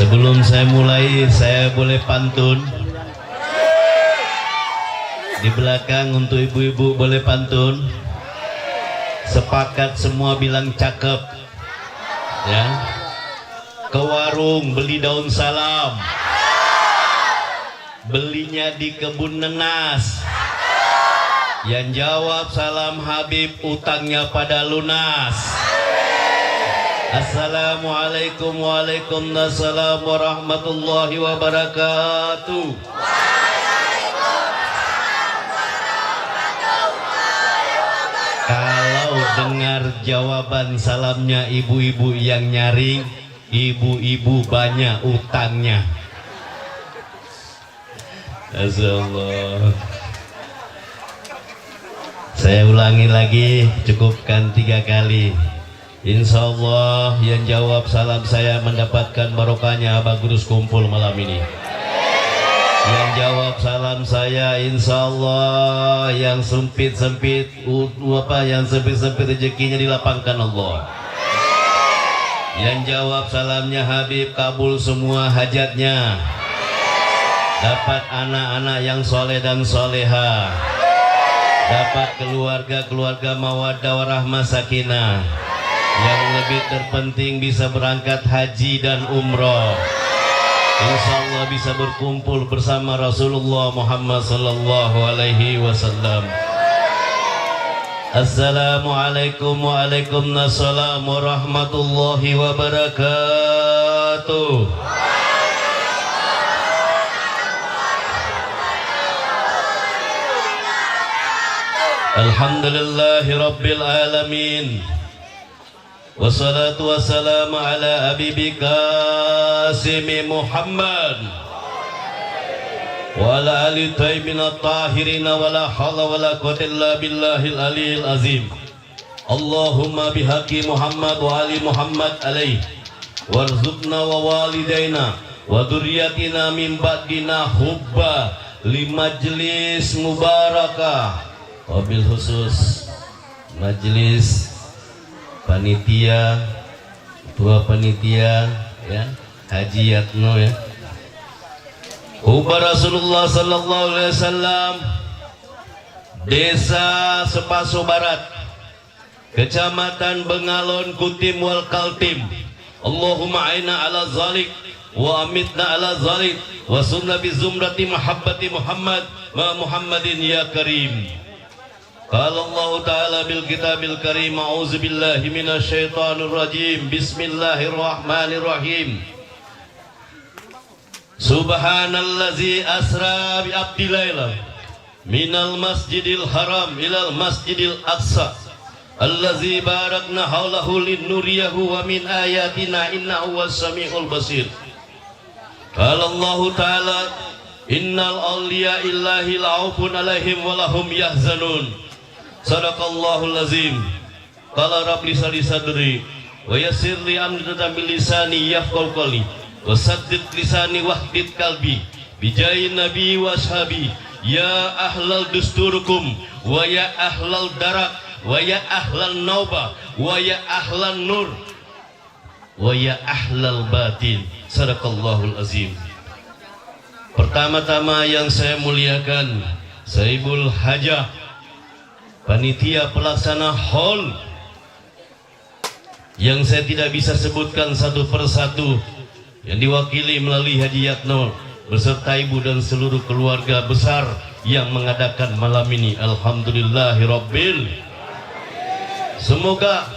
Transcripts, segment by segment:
Sebelum saya mulai, saya boleh pantun? Di belakang untuk ibu-ibu boleh pantun? Sepakat semua bilang cakep. Ya. Ke warung beli daun salam. Belinya di kebun nenas. Yang jawab salam Habib, utangnya pada lunas. Assalamualaikum waalaikumsalam warahmatullahi wabarakatuh. Kalau dengar jawaban salamnya ibu-ibu yang nyaring, ibu-ibu banyak utangnya. Astagfirullah. Saya ulangi lagi, cukupkan 3 kali. Insya Allah yang jawab salam saya mendapatkan barokahnya Abah Gurus kumpul malam ini. Yang jawab salam saya insya Allah yang sempit-sempit rezekinya dilapangkan Allah. Yang jawab salamnya Habib kabul semua hajatnya. Dapat anak-anak yang soleh dan soleha. Dapat keluarga-keluarga mawaddah warahmah sakinah. Yang lebih terpenting bisa berangkat haji dan umroh. Insya Allah bisa berkumpul bersama Rasulullah Muhammad sallallahu alaihi wasallam. Assalamualaikum waalaikumsalam warahmatullahi wabarakatuh. Alhamdulillahi rabbil alamin. Wassalatu wassalamu ala Habibi Qasimi Muhammad wa ala ali tayyibin at-tahirin wa la hawla wa la quwwata illa billahil aliyil azim. Allahumma bihaqi Muhammad wa ali Muhammad alaih warzuqna wa walidaina wa dzurriyyatina min ba'dina hubba li majlis mubarakah. Wabil khusus majlis panitia, ketua panitia ya, Haji Yatno ya. Hubba Rasulullah sallallahu alaihi wasallam, Desa Sepaso Barat, Kecamatan Bengalon, Kutim wal Kaltim. Allahumma aina ala zalik wa amitna ala zalik wa sunna bi zumrati mahabbati Muhammad wa Muhammadin ya karim. Qala Allah Ta'ala bil kitabil karim, a'udzu billahi minasy syaithanir rajim. Bismillahirrahmanirrahim. Subhanallazi asra bi abdi laila minal masjidil haram ilal masjidil aqsa allazi barakna haulahu linuriyahu wa min ayatina innahu was-sami'ul basir. Qala Allah Ta'ala innal awliya illahi la'ufun alaihim wa lahum yahzanun. Sadaqallahul azim. Qala rabbi sali sadri wa yassir li amri bil lisani yafqahu qawli wa saddid lisani wahdid qalbi bijahi nabi wa ashabi ya ahlal dusturukum wa ya ahlal darak wa ya ahlal nauba wa ya ahlal nur wa ya ahlal batin. Sadaqallahul azim. Pertama-tama yang saya muliakan Saibul Hajah, panitia pelaksana hall, yang saya tidak bisa sebutkan satu persatu, yang diwakili melalui Haji Yatno beserta ibu dan seluruh keluarga besar yang mengadakan malam ini. Alhamdulillahirabbil. Semoga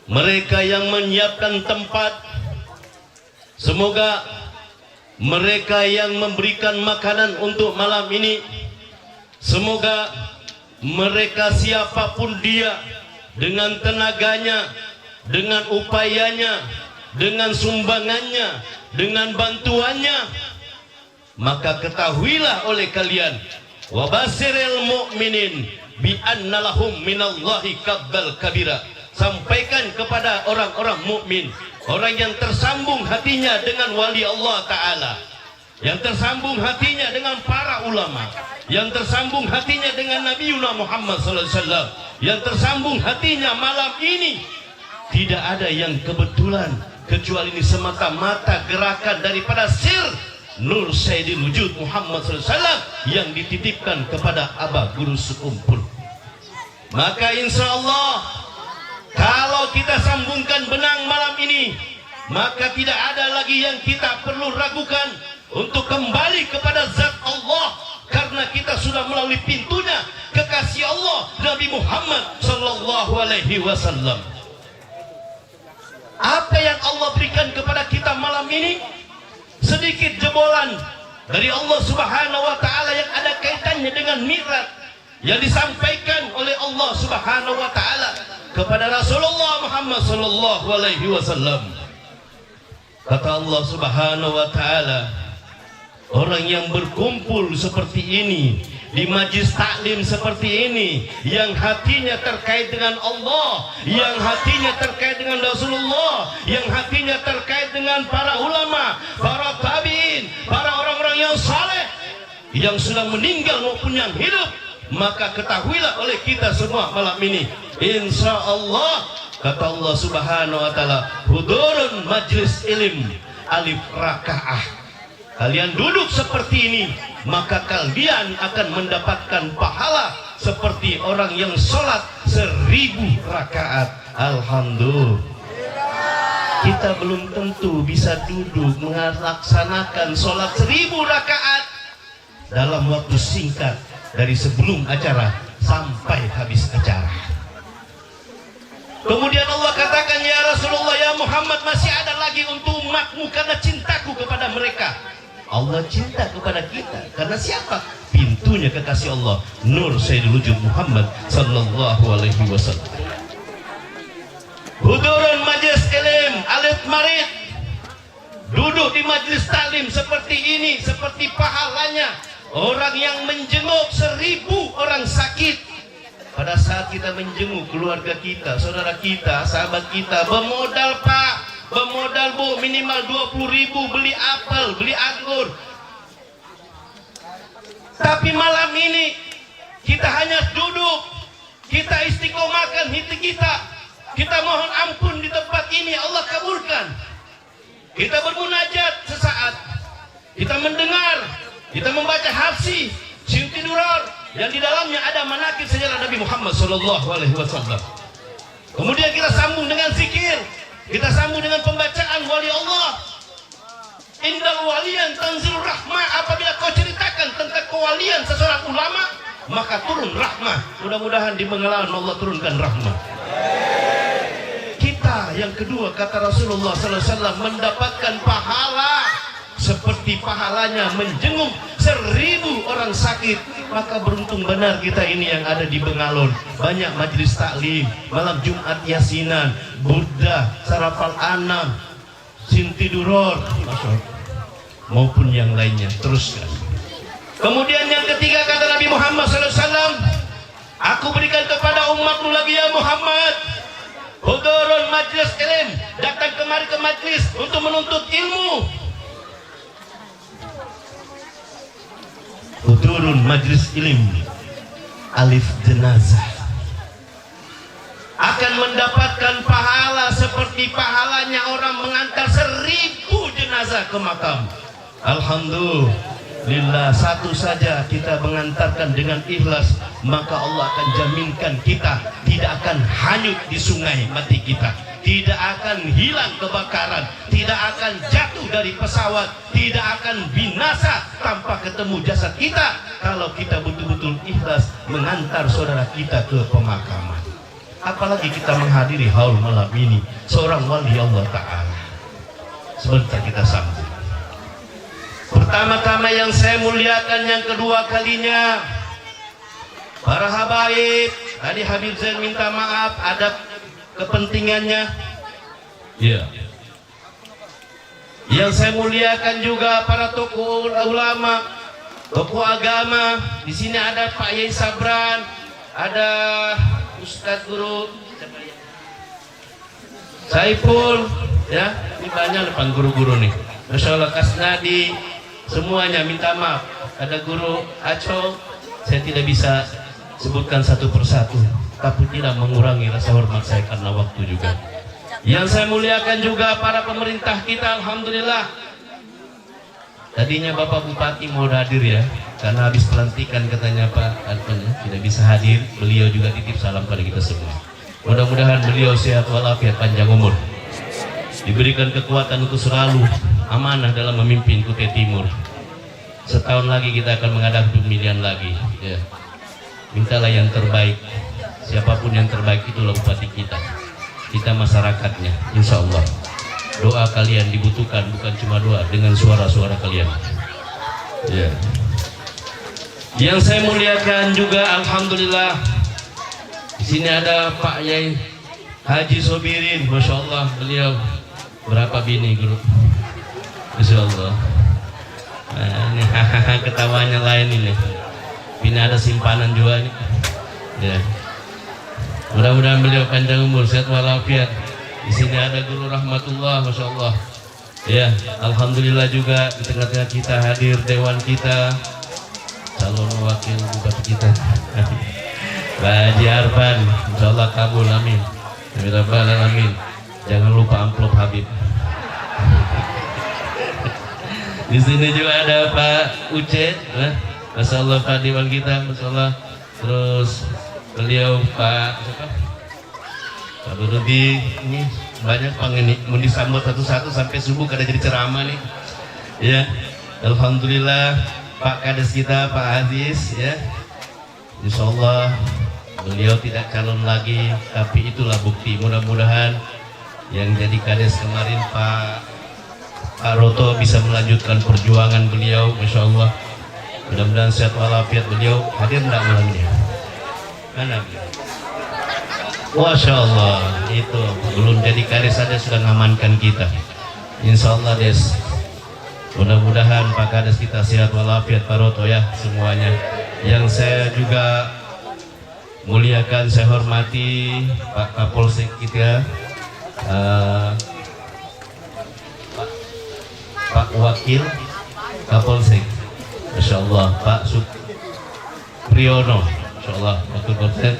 mereka yang menyiapkan tempat, semoga mereka yang memberikan makanan untuk malam ini, semoga mereka siapapun dia, dengan tenaganya, dengan upayanya, dengan sumbangannya, dengan bantuannya, maka ketahuilah oleh kalian, wabasiril mu'minin bi anna lahum minallahi kabbal kabira. Sampaikan kepada orang-orang mukmin, orang yang tersambung hatinya dengan wali Allah Ta'ala, yang tersambung hatinya dengan para ulama, yang tersambung hatinya dengan Nabi Muhammad SAW, yang tersambung hatinya malam ini. Tidak ada yang kebetulan kecuali ini semata-mata gerakan daripada sir Nur Sayyidil Wujud Muhammad SAW yang dititipkan kepada Aba Guru sekumpul. Maka insya Allah kalau kita sambungkan benang malam ini, maka tidak ada lagi yang kita perlu ragukan untuk kembali kepada zat Allah, karena kita sudah melalui pintunya kekasih Allah Nabi Muhammad sallallahu alaihi wasallam. Apa yang Allah berikan kepada kita malam ini? Sedikit jebolan dari Allah Subhanahu wa taala yang ada kaitannya dengan Mi'raj yang disampaikan oleh Allah Subhanahu wa taala kepada Rasulullah Muhammad sallallahu alaihi wasallam. Kata Allah Subhanahu wa taala, orang yang berkumpul seperti ini di majlis taklim seperti ini, yang hatinya terkait dengan Allah, yang hatinya terkait dengan Rasulullah, yang hatinya terkait dengan para ulama, para tabi'in, para orang-orang yang saleh yang sudah meninggal maupun yang hidup, maka ketahuilah oleh kita semua malam ini, insya Allah, kata Allah Subhanahu wa taala, hudurun majlis ilim alif rakaah. Kalian duduk seperti ini, maka kalian akan mendapatkan pahala seperti orang yang sholat 1000 rakaat. Alhamdulillah. Kita belum tentu bisa duduk melaksanakan sholat 1000 rakaat dalam waktu singkat dari sebelum acara sampai habis acara. Kemudian Allah katakan, ya Rasulullah, ya Muhammad, masih ada lagi untuk umatmu karena cintaku kepada mereka. Allah cinta kepada kita karena siapa? Pintunya kekasih Allah, Nur Sayyidul Wujud Muhammad sallallahu alaihi wasallam. Hudurun majlis ilim alif marid, duduk di majlis taklim seperti ini, seperti pahalanya orang yang menjenguk 1000 orang sakit. Pada saat kita menjenguk keluarga kita, saudara kita, sahabat kita, bermodal Pak, bermodal Bu, minimal 20.000 beli apel, beli anggur. Tapi malam ini kita hanya duduk, kita istiqomahkan hati kita, kita mohon ampun di tempat ini, Allah kabulkan. Kita bermunajat sesaat, kita mendengar, kita membaca hafsi, Syiuti Duror yang di dalamnya ada manaqib sejarah Nabi Muhammad sallallahu alaihi wasallam. Kemudian kita sambung dengan zikir, kita sambung dengan pembacaan wali Allah. Indal waliyan tanzilur rahmah, apabila kau ceritakan tentang kewalian seseorang ulama, maka turun rahmah. Mudah-mudahan di Bengawan Allah turunkan rahmah. Kita yang kedua, kata Rasulullah sallallahu alaihi wasallam, mendapatkan pahala seperti pahalanya menjenguk 1000 orang sakit. Maka beruntung benar kita ini yang ada di Bengalon. Banyak majlis taklim, malam Jumat Yasinan, Burdah, Sarafal Anam, Syiuti Duror, maupun yang lainnya. Teruskan. Kemudian yang ketiga, kata Nabi Muhammad SAW, aku berikan kepada umatmu lagi ya Muhammad, hudurun majlis ilm, datang kemari ke majlis untuk menuntut ilmu. Hudurun majlis ilm alif jenazah, akan mendapatkan pahala seperti pahalanya orang mengantar 1000 jenazah ke makam. Alhamdulillah, satu saja kita mengantarkan dengan ikhlas, maka Allah akan jaminkan kita tidak akan hanyut di sungai mati kita, tidak akan hilang kebakaran, tidak akan jatuh dari pesawat, tidak akan binasa tanpa ketemu jasad kita, kalau kita betul-betul ikhlas mengantar saudara kita ke pemakaman. Apalagi kita menghadiri haul malam ini seorang wali Allah Ta'ala. Sebentar kita sambung. Pertama-tama yang saya muliakan, yang kedua kalinya, para habaib. Tadi Habib Zain minta maaf, ada kepentingannya. Ya. Yang saya muliakan juga para tokoh ulama, tokoh agama. Di sini ada Pak Yai Sabran, ada Ustadz Guru Saiful, ya, ini banyak depan guru-guru nih. Masya Allah, Kasnadi, semuanya minta maaf. Ada Guru Aco, saya tidak bisa sebutkan satu persatu, tapi tidak mengurangi rasa hormat saya karena waktu juga. Yang saya muliakan juga para pemerintah kita, alhamdulillah. Tadinya Bapak Bupati mau hadir ya, karena habis pelantikan katanya Pak Anton tidak bisa hadir. Beliau juga titip salam pada kita semua. Mudah-mudahan beliau sehat walafiat, panjang umur, diberikan kekuatan untuk selalu amanah dalam memimpin Kutai Timur. Setahun lagi kita akan menghadapi pemilihan lagi ya. Mintalah yang terbaik, siapapun yang terbaik itulah bupati kita, kita masyarakatnya. Insya Allah doa kalian dibutuhkan, bukan cuma doa, dengan suara-suara kalian ya. Yang saya muliakan juga, alhamdulillah, di sini ada Pak Yai Haji Sobirin, masya Allah, beliau berapa bini guru, masya Allah. Nah, ini ketawanya lain ini, bini ada simpanan juga nih ya. Mudah-mudahan beliau panjang umur, sehat walafiat. Di sini ada Guru Rahmatullah, masya Allah ya. Alhamdulillah juga di tengah-tengah kita hadir dewan kita, calon wakil bupati kita Pak Haji Arfan, insya Allah kabul, amin, amin rabbal alamin. Jangan lupa amplop Habib. Di sini juga ada Pak Uce, masya Allah, Pak Dewan kita, masya Allah. Terus beliau Pak Rudi, ini banyak ini mau disambut satu-satu sampai subuh kada jadi ceramah nih ya. Alhamdulillah Pak Kades kita Pak Aziz ya, insya Allah beliau tidak calon lagi, tapi itulah bukti. Mudah-mudahan yang jadi Kades kemarin Pak Roto bisa melanjutkan perjuangan beliau, masya Allah. Mudah-mudahan sehat walafiat. Beliau hadir enggak malamnya? Mana? Masya Allah, itu belum jadi Kades saja sudah ngamankan kita. Insya Allah Des. Mudah-mudahan Pak Kades kita sehat walafiat, Pak Roto ya semuanya. Yang saya juga muliakan, saya hormati Pak Kapolsek kita, Pak Wakil Kapolsek, masya Allah, Pak Supriyono, masya Allah, Wakil Kapolsek.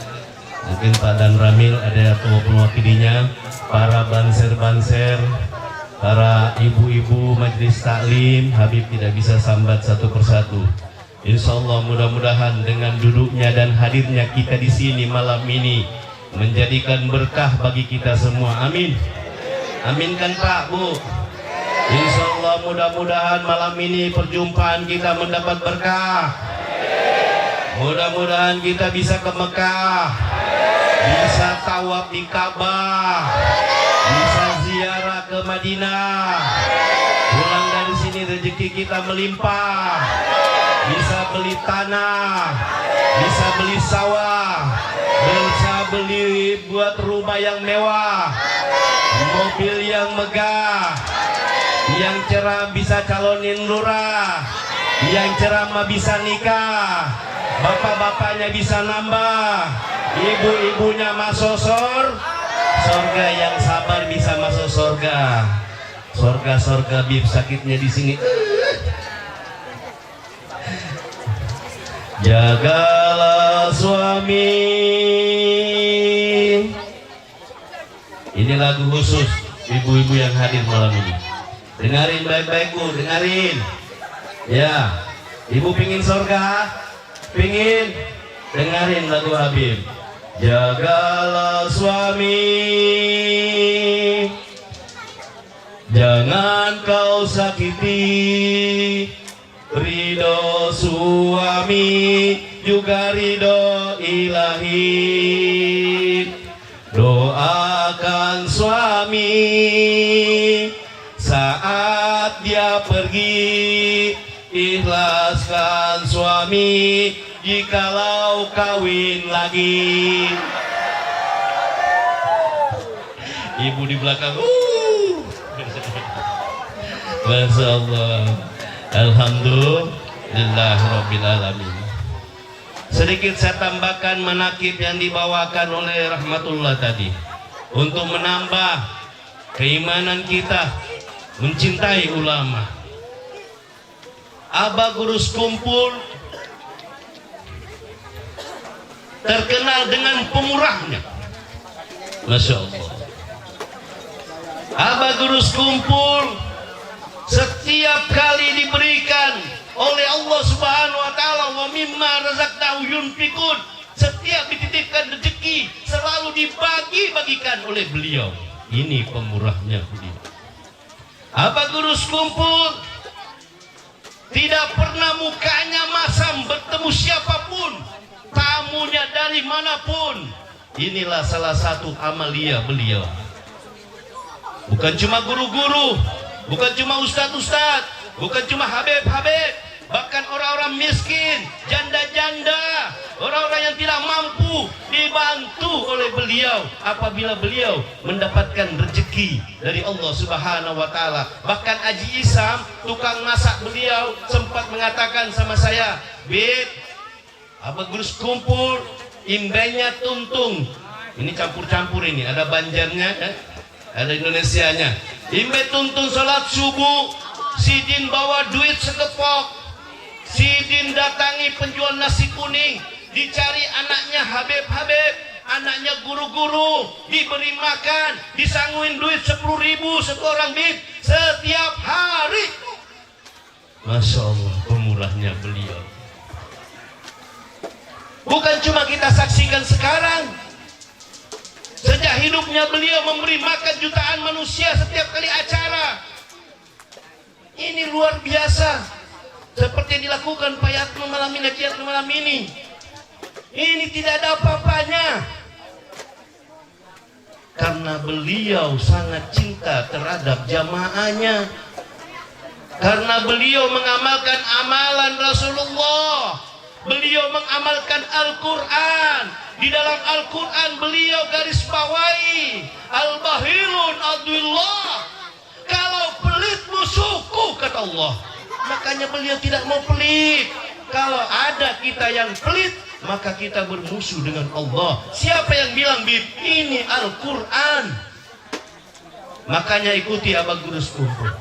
Mungkin Pak Dan Ramil ada maupun wakilinya, para banser-banser, para ibu-ibu majelis taklim, Habib tidak bisa sambat satu persatu. Insya Allah mudah-mudahan dengan duduknya dan hadirnya kita di sini malam ini menjadikan berkah bagi kita semua. Amin. Amin kan Pak, Bu? Insya Allah mudah-mudahan malam ini perjumpaan kita mendapat berkah. Mudah-mudahan kita bisa ke Mekah, bisa tawaf di Ka'bah, bisa ziarah ke Madinah. Pulang dari sini rezeki kita melimpah, bisa beli tanah, bisa beli sawah, bisa beli buat rumah yang mewah, mobil yang megah. Yang cerah bisa calonin lurah, yang ceramah bisa nikah, bapak-bapaknya bisa nambah, ibu-ibunya masuk sorga, yang sabar bisa masuk sorga. Sorga bib sakitnya di sini. Jagalah suami. Ini lagu khusus ibu-ibu yang hadir malam ini. Dengarin baik-baik Bu, dengarin. Ya, ibu pingin sorga, pingin, dengarin lagu Habib. Jagalah suami, jangan kau sakiti. Ridho suami juga ridho ilahi. Doakan suami saat dia pergi, ikhlaskan suami jikalau kawin lagi. Ibu di belakang, Masya Allah, alhamdulillah rabbil alamin. Sedikit saya tambahkan manakib yang dibawakan oleh Rahmatullah tadi untuk menambah keimanan kita mencintai ulama. Abah Gurus Kumpul terkenal dengan pemurahnya, Masya Allah. Abagurus kumpul setiap kali diberikan oleh Allah Subhanahu wa taala, wa mimma razaqnahu yunfiqun. Setiap dititipkan rezeki selalu dibagi-bagikan oleh beliau. Ini pemurahnya beliau. Abagurus kumpul tidak pernah mukanya masam bertemu siapapun, tamunya dari manapun. Inilah salah satu amalia beliau. Bukan cuma guru-guru, bukan cuma ustadz-ustadz, bukan cuma habib-habib, bahkan orang-orang miskin, janda-janda, orang-orang yang tidak mampu dibantu oleh beliau apabila beliau mendapatkan rezeki dari Allah Subhanahu wa taala. Bahkan Haji Isam, tukang masak beliau, sempat mengatakan sama saya, "Bib, abagurus kumpul, imbenya tuntung." Ini campur-campur ini, ada Banjarnya, ada Indonesianya. Imbe tuntung sholat subuh, Sidin bawa duit sekepok, Sidin datangi penjual nasi kuning, dicari anaknya Habib-habib, anaknya guru-guru, diberi makan, disangguin duit 10.000 satu orang bib setiap hari. Masya Allah, pemurahnya beliau. Bukan cuma kita saksikan sekarang, sejak hidupnya beliau memberi makan jutaan manusia setiap kali acara. Ini luar biasa. Seperti yang dilakukan Pak Yatmo malam ini, malam ini. Ini tidak ada apa-apanya. Karena beliau sangat cinta terhadap jamaahnya. Karena beliau mengamalkan amalan Rasulullah. Beliau mengamalkan Al-Quran. Di dalam Al-Quran beliau garis bawahi, Al-Bahilun Abdullah. Kalau pelit musuhku, kata Allah. Makanya beliau tidak mau pelit. Kalau ada kita yang pelit, maka kita bermusuh dengan Allah. Siapa yang bilang, Bib? Ini Al-Quran. Makanya ikuti Abagurus kumpul.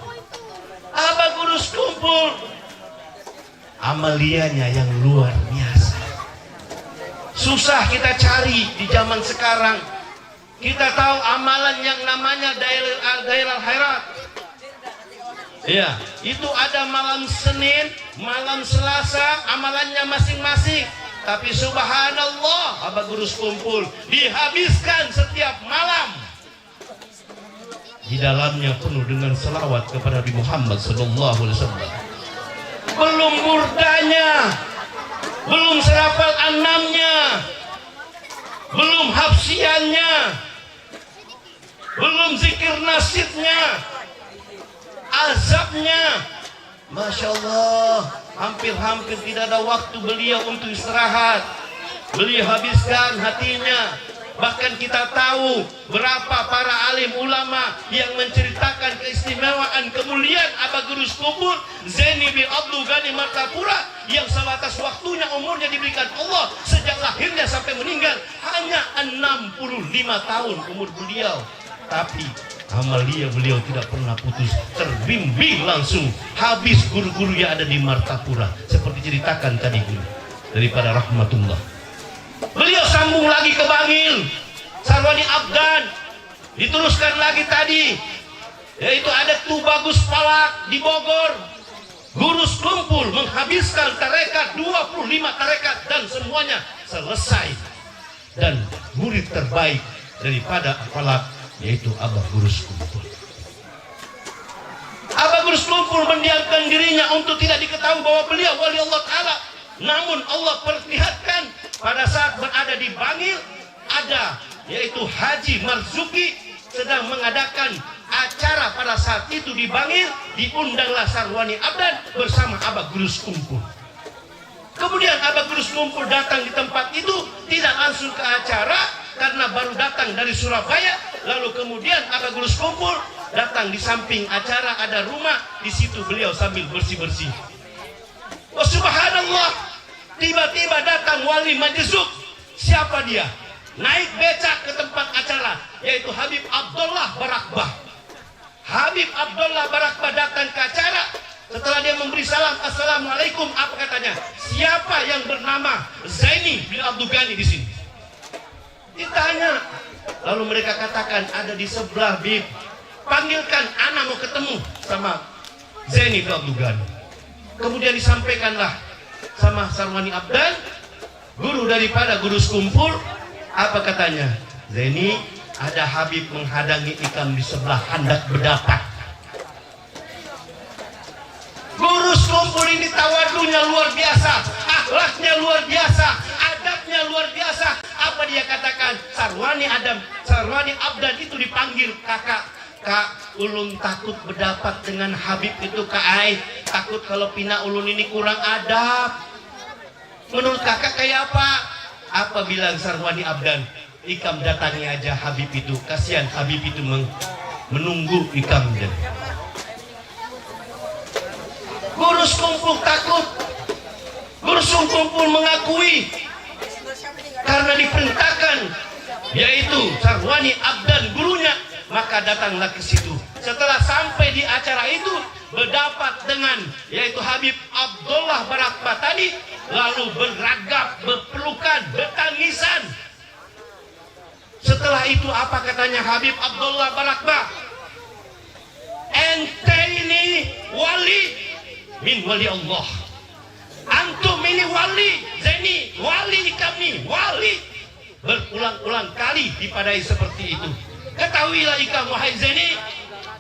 Abagurus kumpul, amalianya yang luar biasa. Susah kita cari di zaman sekarang. Kita tahu amalan yang namanya daerah khairat. Ya, itu ada malam Senin, malam Selasa, amalannya masing-masing. Tapi subhanallah, Abagurus kumpul dihabiskan setiap malam. Di dalamnya penuh dengan selawat kepada Nabi Muhammad SAW. Belum murdanya, belum serapal anamnya, belum hafsiannya, belum zikir nasidnya, azabnya. Masya Allah, hampir-hampir tidak ada waktu beliau untuk istirahat. Beliau habiskan hatinya. Bahkan kita tahu berapa para alim ulama yang menceritakan keistimewaan kemuliaan Abagurus kumpul Zaini bin Abdul Ghani Martapura, yang sebatas waktunya umurnya diberikan Allah sejak lahirnya sampai meninggal hanya 65 tahun umur beliau. Tapi amalia beliau tidak pernah putus, terbimbing langsung habis guru-guru yang ada di Martapura, seperti ceritakan tadi guru daripada rahmatullah. Beliau sambung lagi ke Bangil, Sarwani Abdan, diteruskan lagi tadi, yaitu ada Tubagus Palak di Bogor. Gurus kumpul menghabiskan tarekat 25 tarekat dan semuanya selesai. Dan murid terbaik daripada Palak yaitu Abagurus kumpul. Abagurus kumpul mendiamkan dirinya untuk tidak diketahui bahwa beliau wali Allah Ta'ala. Namun Allah perlihatkan pada saat berada di Bangil, ada yaitu Haji Marzuki sedang mengadakan acara pada saat itu di Bangil. Diundanglah Sarwani Abdan bersama Abagurus kumpul. Kemudian Abagurus kumpul datang di tempat itu, tidak langsung ke acara karena baru datang dari Surabaya. Lalu kemudian Abagurus kumpul datang di samping acara, ada rumah di situ, beliau sambil bersih-bersih. Oh subhanallah, tiba-tiba datang wali Majzub. Siapa dia? Naik becak ke tempat acara, yaitu Habib Abdullah Barakbah. Habib Abdullah Barakbah datang ke acara. Setelah dia memberi salam, assalamualaikum, apa katanya? Siapa yang bernama Zaini bin Abdul Ghani di sini? Ditanya. Lalu mereka katakan, ada di sebelah Bib. panggilkan, anak mau ketemu sama Zaini Abdul Ghani. Kemudian disampaikanlah sama Sarwani Abdan, guru daripada guru sekumpul. Apa katanya? Zaini, ada Habib menghadangi ikam di sebelah hendak berdapat. Guru sekumpul ini tawadunya luar biasa, akhlaknya luar biasa, adabnya luar biasa. Apa dia katakan? Sarwani Abdan itu dipanggil, Kak ulun takut berdapat dengan Habib itu, Kak Ai. Takut kalau pina ulun ini kurang adab. Menurut kakak kayak apa? Apa bilang Sarwani Abdan? Ikam datangi aja Habib itu. Kasihan Habib itu menunggu ikam. Guru sekumpul takut. Guru sekumpul mengakui karena diperintahkan, yaitu Sarwani Abdan gurunya, maka datanglah ke situ. Setelah sampai di acara itu, berdapat dengan yaitu Habib Abdullah Barakbah tadi, lalu berragap, berpelukan, bertangisan. Setelah itu apa katanya Habib Abdullah Barakbah? Ente ini wali min wali Allah. Antum ini wali, Zaini wali, kami wali. Berulang-ulang kali dipadai seperti itu. Ketahuilah ikam wahai Zaini,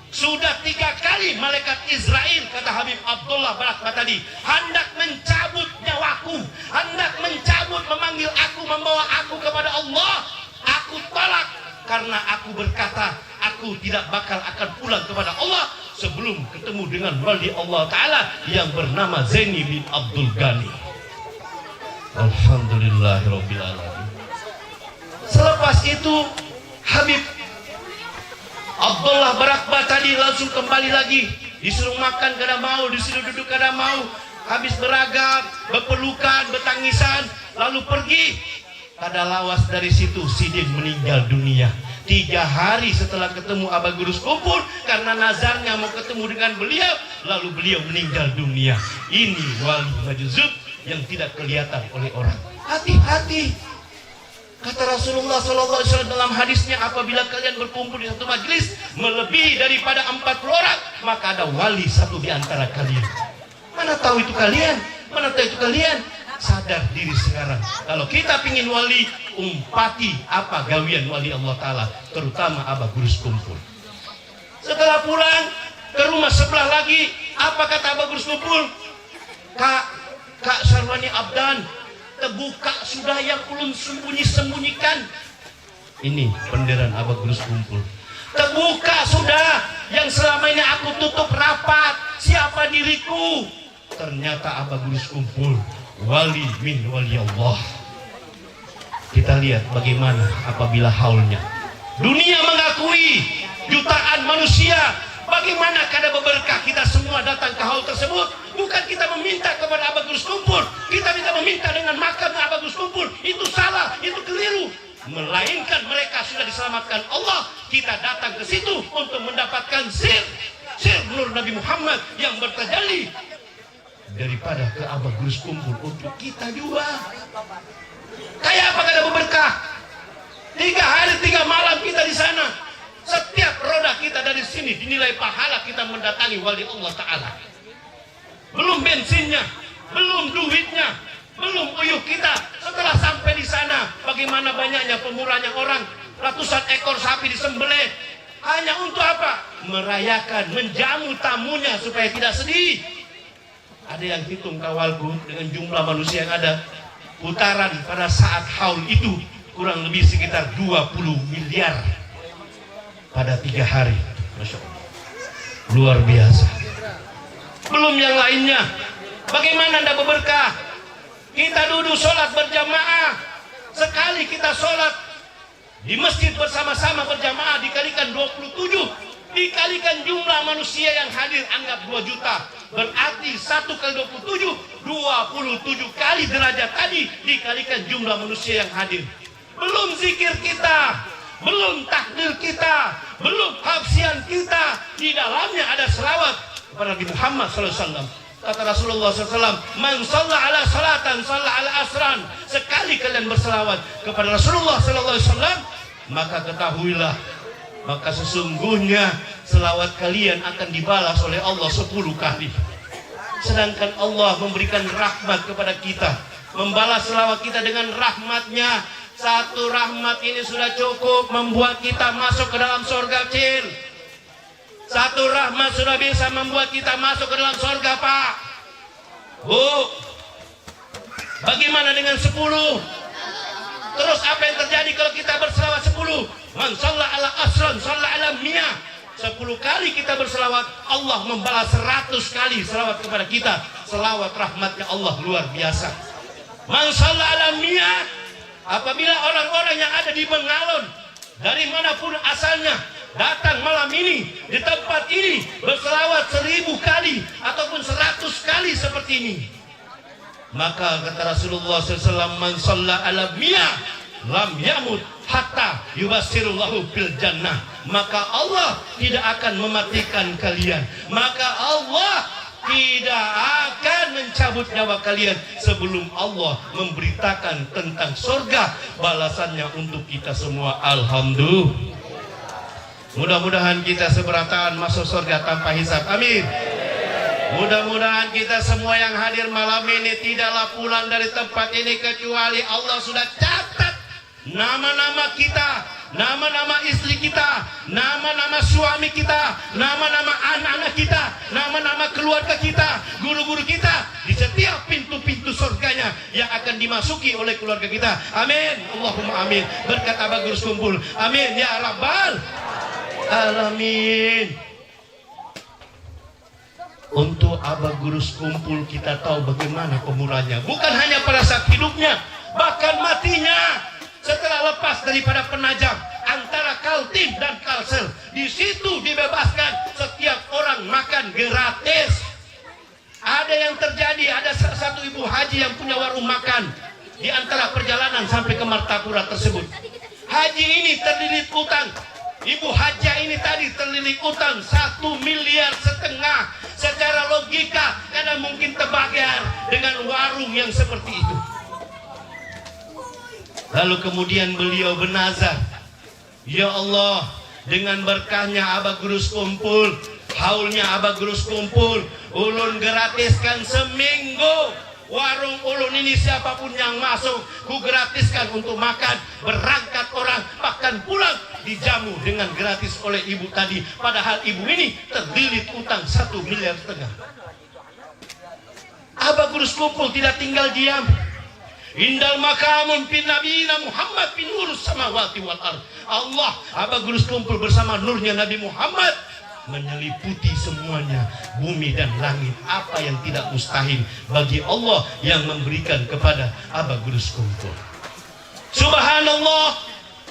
sudah 3 kali malaikat Israel, kata Habib Abdullah Barakbah tadi, hendak mencabut nyawaku, hendak mencabut, memanggil aku, membawa aku kepada Allah. Aku tolak karena aku berkata aku tidak bakal akan pulang kepada Allah sebelum ketemu dengan wali Allah Ta'ala yang bernama Zaini bin Abdul Ghani. Alhamdulillahirabbil alamin. Selepas itu Habib Abdullah Barakbah tadi langsung kembali lagi, disuruh makan kada mau, disuruh duduk kada mau, habis beragam, berpelukan, bertangisan, lalu pergi. Kada lawas dari situ Sidin meninggal dunia. 3 hari setelah ketemu Abah Guru Sekumpul, karena nazarnya mau ketemu dengan beliau, lalu beliau meninggal dunia. Ini wali majzub yang tidak kelihatan oleh orang. Hati-hati. Kata Rasulullah SAW dalam hadisnya, apabila kalian berkumpul di satu majelis melebihi daripada 40 orang, maka ada wali satu di antara kalian. Mana tahu itu kalian? Mana tahu itu kalian? Sadar diri sekarang. Kalau kita pingin wali, umpati apa gawian wali Allah Ta'ala, terutama Abah Guru Sekumpul. Setelah pulang ke rumah sebelah lagi, apa kata Abah Guru Sekumpul? Kak Sarwani Abdan, terbuka sudah yang ulun sembunyikan. Ini penderan Abah Guru Sekumpul. Terbuka sudah yang selama ini aku tutup rapat. Siapa diriku? Ternyata Abah Guru Sekumpul wali min wali Allah. Kita lihat bagaimana apabila haulnya. Dunia mengakui jutaan manusia. Bagaimana kada berberkah kita semua datang ke haul tersebut. Bukan kita meminta kepada Abah Guru Sekumpul, kita meminta dengan makam Abah Guru Sekumpul. Itu salah, itu keliru. Melainkan mereka sudah diselamatkan Allah. Kita datang ke situ untuk mendapatkan sir nur Nabi Muhammad yang bertajalli daripada ke Abah Guru Sekumpul untuk kita juga. Kayak apa kada berberkah? 3 hari 3 malam kita di sana. Setiap roda kita dari sini dinilai pahala kita mendatangi wali Allah Ta'ala. Belum bensinnya, belum duitnya, belum uyuh kita. Setelah sampai di sana, bagaimana banyaknya pemurahnya orang, ratusan ekor sapi disembelih. Hanya untuk apa? Merayakan, menjamu tamunya supaya tidak sedih. Ada yang hitung kawalku dengan jumlah manusia yang ada. Putaran pada saat haul itu kurang lebih sekitar 20 miliar pada 3 hari. Masya Allah, luar biasa. Belum yang lainnya. Bagaimana anda berberkah? Kita duduk sholat berjamaah. Sekali kita sholat di masjid bersama-sama berjamaah dikalikan 27, dikalikan jumlah manusia yang hadir, anggap 2 juta. Berarti 1 kali 27, 27 kali derajat tadi dikalikan jumlah manusia yang hadir. Belum zikir kita, belum takbir kita, belum hafsian kita. Di dalamnya ada selawat kepada Nabi Muhammad SAW. Kata Rasulullah SAW, man shalla ala salatan shalla ala asran. Sekali kalian berselawat kepada Rasulullah SAW, maka ketahuilah, maka sesungguhnya selawat kalian akan dibalas oleh Allah 10 kali. Sedangkan Allah memberikan rahmat kepada kita, membalas selawat kita dengan rahmatnya. Satu rahmat ini sudah cukup membuat kita masuk ke dalam surga, Cil. Satu rahmat sudah bisa membuat kita masuk ke dalam surga, Pak. Bu, bagaimana dengan 10? Terus apa yang terjadi kalau kita berselawat 10? Man shalla ala asran, shalla ala miyah. 10 kali kita berselawat, Allah membalas 100 kali selawat kepada kita. Selawat rahmatnya Allah luar biasa. Man shalla ala miyah. Apabila orang-orang yang ada di Bengalon, dari manapun asalnya, datang malam ini di tempat ini berselawat 1000 kali ataupun 100 kali seperti ini, maka kata Rasulullah SAW, man shalla ala miyah lam yamut hatta yubasirullahu bil jannah. Maka Allah tidak akan mematikan kalian, maka Allah tidak akan mencabut nyawa kalian sebelum Allah memberitakan tentang surga balasannya untuk kita semua. Alhamdulillah. Mudah-mudahan kita seberatan masuk surga tanpa hisab. Amin. Mudah-mudahan kita semua yang hadir malam ini tidaklah pulang dari tempat ini kecuali Allah sudah catat nama-nama kita, nama-nama istri kita, nama-nama suami kita, nama-nama anak-anak kita, nama-nama keluarga kita, guru-guru kita di setiap pintu-pintu surganya yang akan dimasuki oleh keluarga kita. Amin. Allahumma amin. Berkat Abah Gurus Kumpul. Amin ya rabbal alamin. Untuk Abah Gurus Kumpul kita tahu bagaimana pemurahnya. Bukan hanya pada saat hidupnya, bahkan matinya. Setelah lepas daripada penajam antara Kaltim dan Kalsel, di situ dibebaskan, setiap orang makan gratis. Ada yang terjadi, ada satu ibu haji yang punya warung makan di antara perjalanan sampai ke Martapura tersebut. Haji ini terlilit utang. Ibu haja ini tadi terlilit utang 1,5 miliar. Secara logika karena mungkin terbayar dengan warung yang seperti itu. Lalu kemudian beliau bernazar, ya Allah, dengan berkahnya Abah Gurus Kumpul, haulnya Abah Gurus Kumpul, ulun gratiskan seminggu warung ulun ini, siapapun yang masuk ku gratiskan untuk makan, berangkat orang, bahkan pulang dijamu dengan gratis oleh ibu tadi. Padahal ibu ini terlilit utang 1,5 miliar. Abah Gurus Kumpul tidak tinggal diam. Indal makamun bin nabiyina Muhammad bin urus samawati wal ard. Allah, Abah Gurus Kumpul bersama nurnya Nabi Muhammad menyeliputi semuanya, bumi dan langit. Apa yang tidak mustahil bagi Allah yang memberikan kepada Abah Gurus Kumpul. Subhanallah,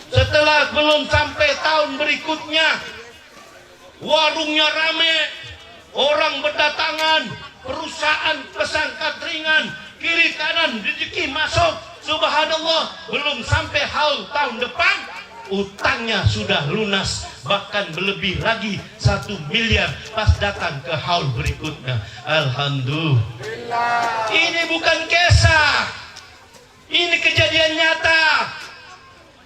setelah belum sampai tahun berikutnya, warungnya rame, orang berdatangan, perusahaan pesan cateringan, kiri kanan rezeki masuk. Subhanallah, belum sampai haul tahun depan, utangnya sudah lunas, bahkan lebih lagi 1 miliar pas datang ke haul berikutnya. Alhamdulillah. Ini bukan kisah, ini kejadian nyata.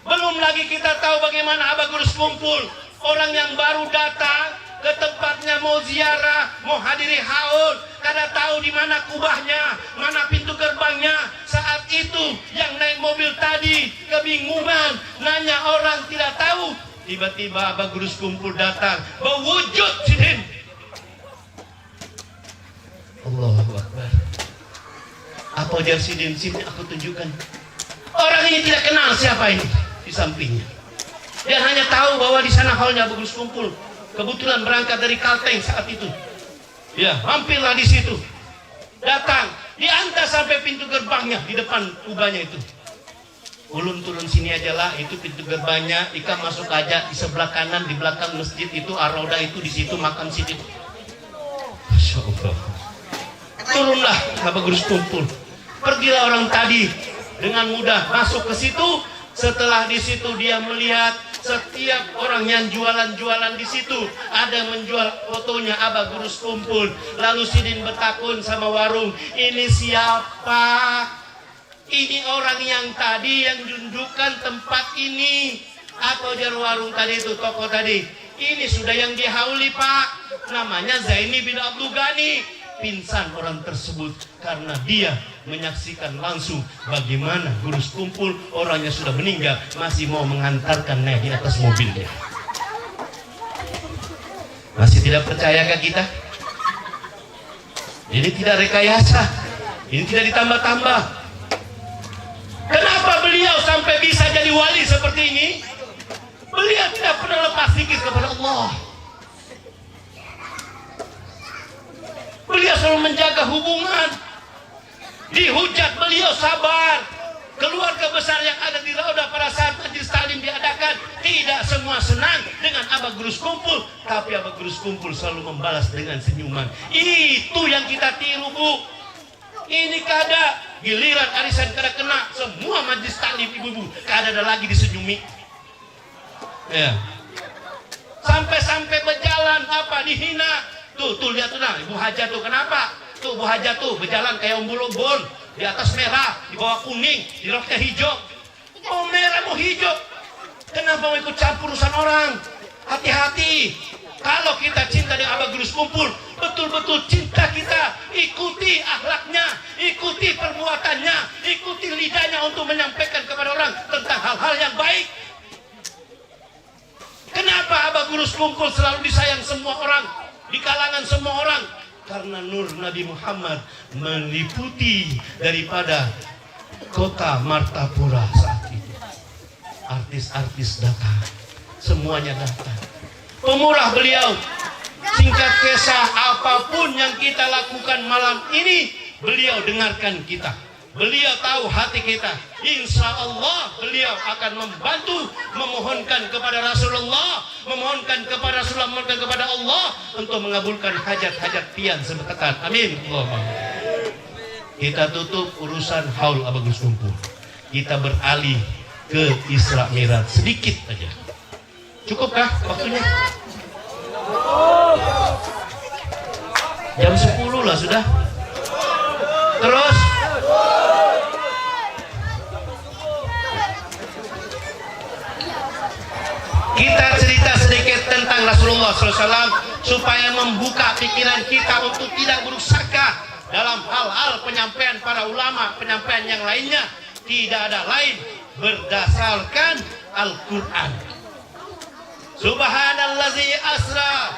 Belum lagi kita tahu bagaimana Abah Gurus Kumpul, orang yang baru datang ke tempatnya mau ziarah, mau hadiri haul, kada tahu di mana kubahnya, mana pintu gerbangnya. Saat itu yang naik mobil tadi kebingungan, nanya orang tidak tahu. Tiba-tiba Abah Gurus Kumpul datang, berwujud sidin. Allahu Akbar. Apa ujar sidin? Sini aku tunjukkan. Orang ini tidak kenal siapa ini di sampingnya. Dia hanya tahu bahwa di sana haulnya Abah Gurus Kumpul. Kebetulan berangkat dari Kalteng saat itu. Ya, hampirlah di situ. Datang, diantar sampai pintu gerbangnya di depan kubahnya itu. Ulun turun sini aja lah, itu pintu gerbangnya. Ika masuk aja di sebelah kanan, di belakang masjid itu, Ar-Raudah itu, di situ makam situ. Masya Allah. Turunlah Abah Gurus Kumpul. Pergilah orang tadi dengan mudah masuk ke situ. Setelah di situ dia melihat setiap orang yang jualan-jualan di situ ada menjual fotonya Abah Gurus Kumpul. Lalu sidin bertakun sama warung, ini siapa? Ini orang yang tadi yang tunjukkan tempat ini. Apa ujar warung tadi itu, toko tadi? Ini sudah yang dihauli Pak, namanya Zaini bin Abdul Ghani. Pingsan orang tersebut karena dia menyaksikan langsung bagaimana Gurus Kumpul, orangnya sudah meninggal, masih mau mengantarkan naik di atas mobilnya. Masih tidak percayakah kita? Ini tidak rekayasa, ini tidak ditambah-tambah. Kenapa beliau sampai bisa jadi wali seperti ini? Beliau tidak pernah lepas zikir kepada Allah. Beliau selalu menjaga hubungan. Dihujat beliau sabar. Keluarga besar yang ada di Raudah pada saat majelis taklim diadakan, tidak semua senang dengan Abah Gurus Kumpul, tapi Abah Gurus Kumpul selalu membalas dengan senyuman. Itu yang kita tiru, Bu. Ini kada giliran arisan kada kena, semua majelis taklim ibu-ibu kada ada lagi disenyumi. Ya. Sampai-sampai berjalan apa dihina. Tuh lihat tuh nah, Ibu Haja tuh kenapa? Tuh Bu Haja tuh berjalan kayak umbul-umbul, di atas merah, di bawah kuning, di roknya hijau. Mau merah mau hijau, kenapa mau ikut campur urusan orang? Hati-hati. Kalau kita cinta dengan Abah Gurus Kumpul, betul-betul cinta kita, ikuti akhlaknya, ikuti perbuatannya, ikuti lidahnya untuk menyampaikan kepada orang tentang hal-hal yang baik. Kenapa Abah Gurus Kumpul selalu disayang semua orang, di kalangan semua orang? Karena nur Nabi Muhammad meliputi daripada kota Martapura saat itu. Artis-artis datang, semuanya datang. Pemurah beliau, singkat kisah, apapun yang kita lakukan malam ini, beliau dengarkan kita. Beliau tahu hati kita. Insya Allah beliau akan membantu, memohonkan kepada Rasulullah, memohonkan kepada Rasulullah, memohonkan kepada Allah untuk mengabulkan hajat-hajat pian sebetekan. Amin. Allahumma. Kita tutup urusan haul Abah Gurus Kumpul. Kita beralih ke Isra Mi'raj sedikit aja. Cukupkah waktunya? Jam 10 lah sudah. Terus kita cerita sedikit tentang Rasulullah SAW supaya membuka pikiran kita untuk tidak berusaha dalam hal-hal penyampaian para ulama, penyampaian yang lainnya. Tidak ada lain berdasarkan Al-Quran. Subhanallazi asra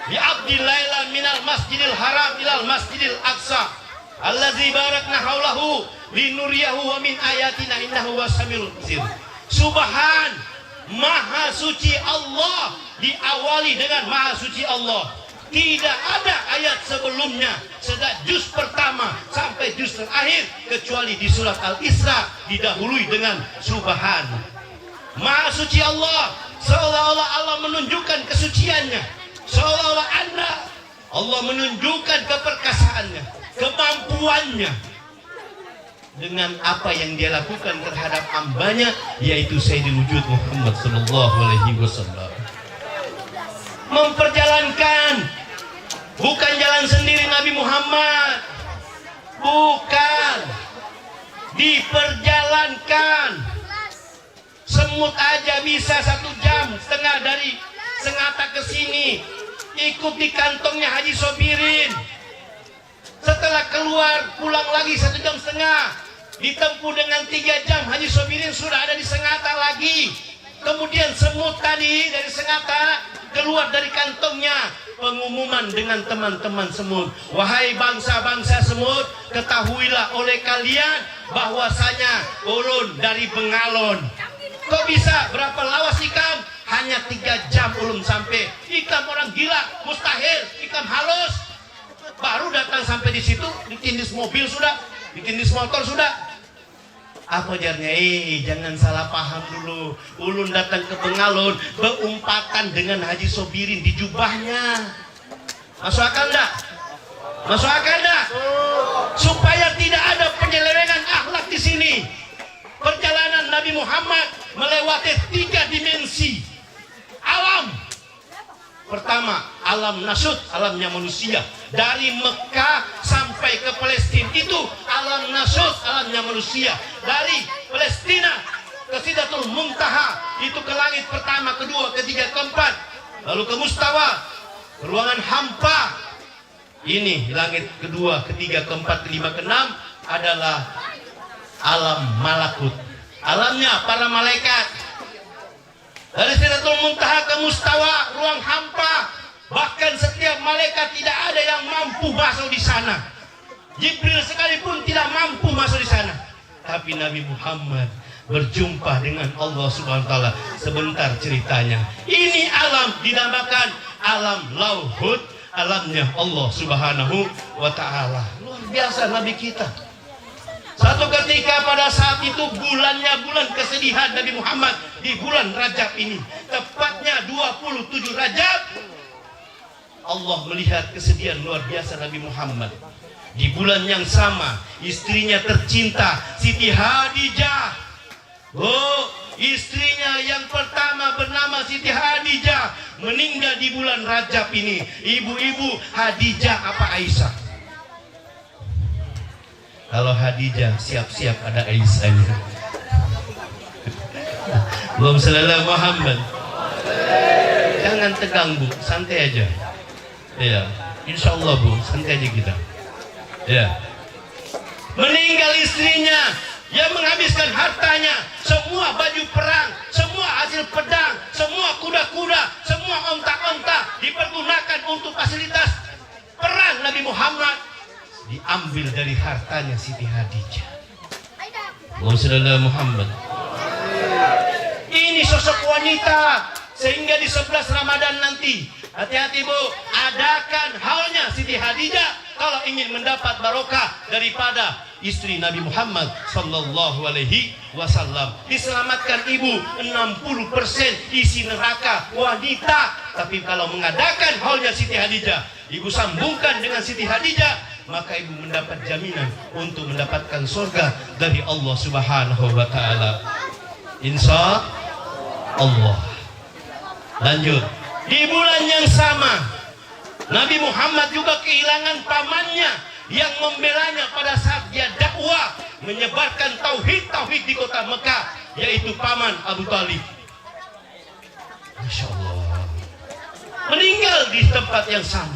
bi abdil lailan minal masjidil haram ilal masjidil aqsa allazi barakna haulahu linuriyahu wa min ayatina innahu wasamiul basir. Subhan, Maha suci Allah, diawali dengan Maha suci Allah. Tidak ada ayat sebelumnya sejak juz pertama sampai juz terakhir kecuali di surat Al-Isra didahului dengan Subhan. Maha suci Allah, seolah-olah Allah menunjukkan kesuciannya, seolah-olah Allah menunjukkan keperkasaannya, kemampuannya dengan apa yang dia lakukan terhadap hambanya, yaitu Sayyidul Wujud Muhammad sallallahu alaihi wasallam. Memperjalankan bukan jalan sendiri Nabi Muhammad, bukan, diperjalankan. Semut aja bisa 1 jam setengah dari Sengata ke sini, ikut di kantongnya Haji Sobirin. Setelah keluar pulang lagi 1,5 jam, ditempuh dengan 3 jam Haji Sobirin sudah ada di Sengata lagi. Kemudian semut tadi dari Sengata keluar dari kantongnya, pengumuman dengan teman-teman semut. Wahai bangsa-bangsa semut, ketahuilah oleh kalian bahwasanya ulun dari Bengalon. Kok bisa berapa lawas ikan? Hanya 3 jam ulun sampai. Ikan orang gila, mustahil, ikan halus. Baru datang sampai di situ, ditindis mobil sudah, ditindis motor sudah. Apa jarnya? Jangan salah paham dulu. Ulun datang ke Bengalon berumpatan dengan Haji Sobirin di jubahnya. Masuk akal enggak? Masuk akal enggak? Supaya tidak ada penyelewengan akhlak di sini. Perjalanan Nabi Muhammad melewati 3 dimensi alam. Pertama, alam nasut, alamnya manusia. Dari Mekah sampai ke Palestina itu alam nasut, alamnya manusia. Dari Palestina ke Sidratul Muntaha itu ke langit pertama, kedua, ketiga, keempat. lalu ke mustawa, ruangan hampa. Ini langit kedua, ketiga, keempat, kelima, keenam adalah alam malakut, alamnya para malaikat. Dari Sidratul Muntaha ke mustawa, ruang hampa, bahkan setiap malaikat tidak ada yang mampu masuk di sana. Jibril sekalipun tidak mampu masuk di sana. Tapi Nabi Muhammad berjumpa dengan Allah Subhanahu wa taala. Sebentar ceritanya. Ini alam dinamakan alam lauhud, alamnya Allah Subhanahu wa taala. Luar biasa Nabi kita. Satu ketika pada saat itu bulannya bulan kesedihan Nabi Muhammad di bulan Rajab ini, tepatnya 27 Rajab, Allah melihat kesedihan luar biasa Nabi Muhammad. Di bulan yang sama, istrinya tercinta Siti Hadijah, istrinya yang pertama bernama Siti Hadijah, meninggal di bulan Rajab ini. Ibu-ibu Hadijah apa Aisyah? Kalau Hadijah siap-siap ada Aisyahnya. Belum sallallahu Muhammad. Jangan tegang Bu, santai aja. Ya, insya Allah Bu, santai aja kita. Ya. Meninggal istrinya, yang menghabiskan hartanya, semua baju perang, semua hasil pedang, semua kuda-kuda, semua onta-onta dipergunakan untuk fasilitas perang Nabi Muhammad, diambil dari hartanya Siti Hadijah. Muhammad. Ini sosok wanita, sehingga di 11 Ramadan nanti, hati-hati Bu, adakan haulnya Siti Hadijah kalau ingin mendapat barokah daripada istri Nabi Muhammad sallallahu alaihi wasallam. Diselamatkan ibu, 60% isi neraka wanita. Tapi kalau mengadakan haulnya Siti Hadijah, ibu sambungkan dengan Siti Hadijah, maka ibu mendapat jaminan untuk mendapatkan surga dari Allah Subhanahu wa taala. Insya Allah. Lanjut. Di bulan yang sama, Nabi Muhammad juga kehilangan pamannya yang membelanya pada saat dia dakwah menyebarkan tauhid di kota Mekah, yaitu paman Abu Talib. Masya Allah. Meninggal di tempat yang sama.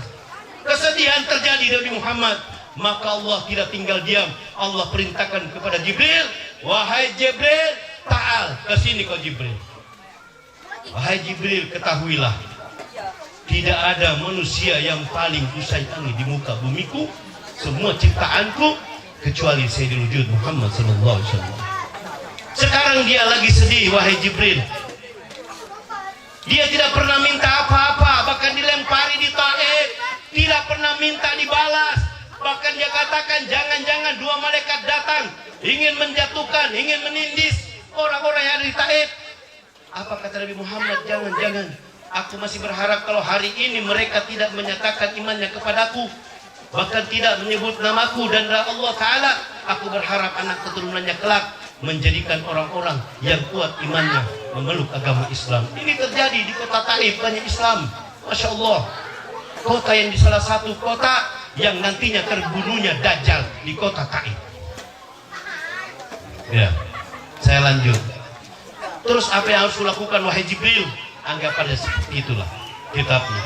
Kesedihan terjadi Nabi Muhammad, maka Allah tidak tinggal diam. Allah perintahkan kepada Jibril, wahai Jibril, ta'al, kesini kau Jibril. Wahai Jibril, ketahuilah, tidak ada manusia yang paling kusayangi di muka bumiku, semua ciptaanku, kecuali Sayyidul Wujud Muhammad sallallahu alaihi wasallam. Sekarang dia lagi sedih, wahai Jibril. Dia tidak pernah minta apa-apa, bahkan dilempari di Taif, tidak pernah minta dibalas. Bahkan dia katakan, jangan-jangan dua malaikat datang ingin menjatuhkan, ingin menindis orang-orang yang ada di Taif. Apa kata Nabi Muhammad? Jangan-jangan, aku masih berharap kalau hari ini mereka tidak menyatakan imannya kepadaku, bahkan tidak menyebut namaku dan Allah Ta'ala. Aku berharap anak keturunannya kelak menjadikan orang-orang yang kuat imannya, memeluk agama Islam. Ini terjadi di kota Taif, banyak Islam. Masya Allah. Kota yang di salah satu kota yang nantinya terbunuhnya Dajjal, di kota Taif. Ya, saya lanjut. Terus apa yang harus kulakukan wahai Jibril? Anggap pada seperti itulah kitabnya.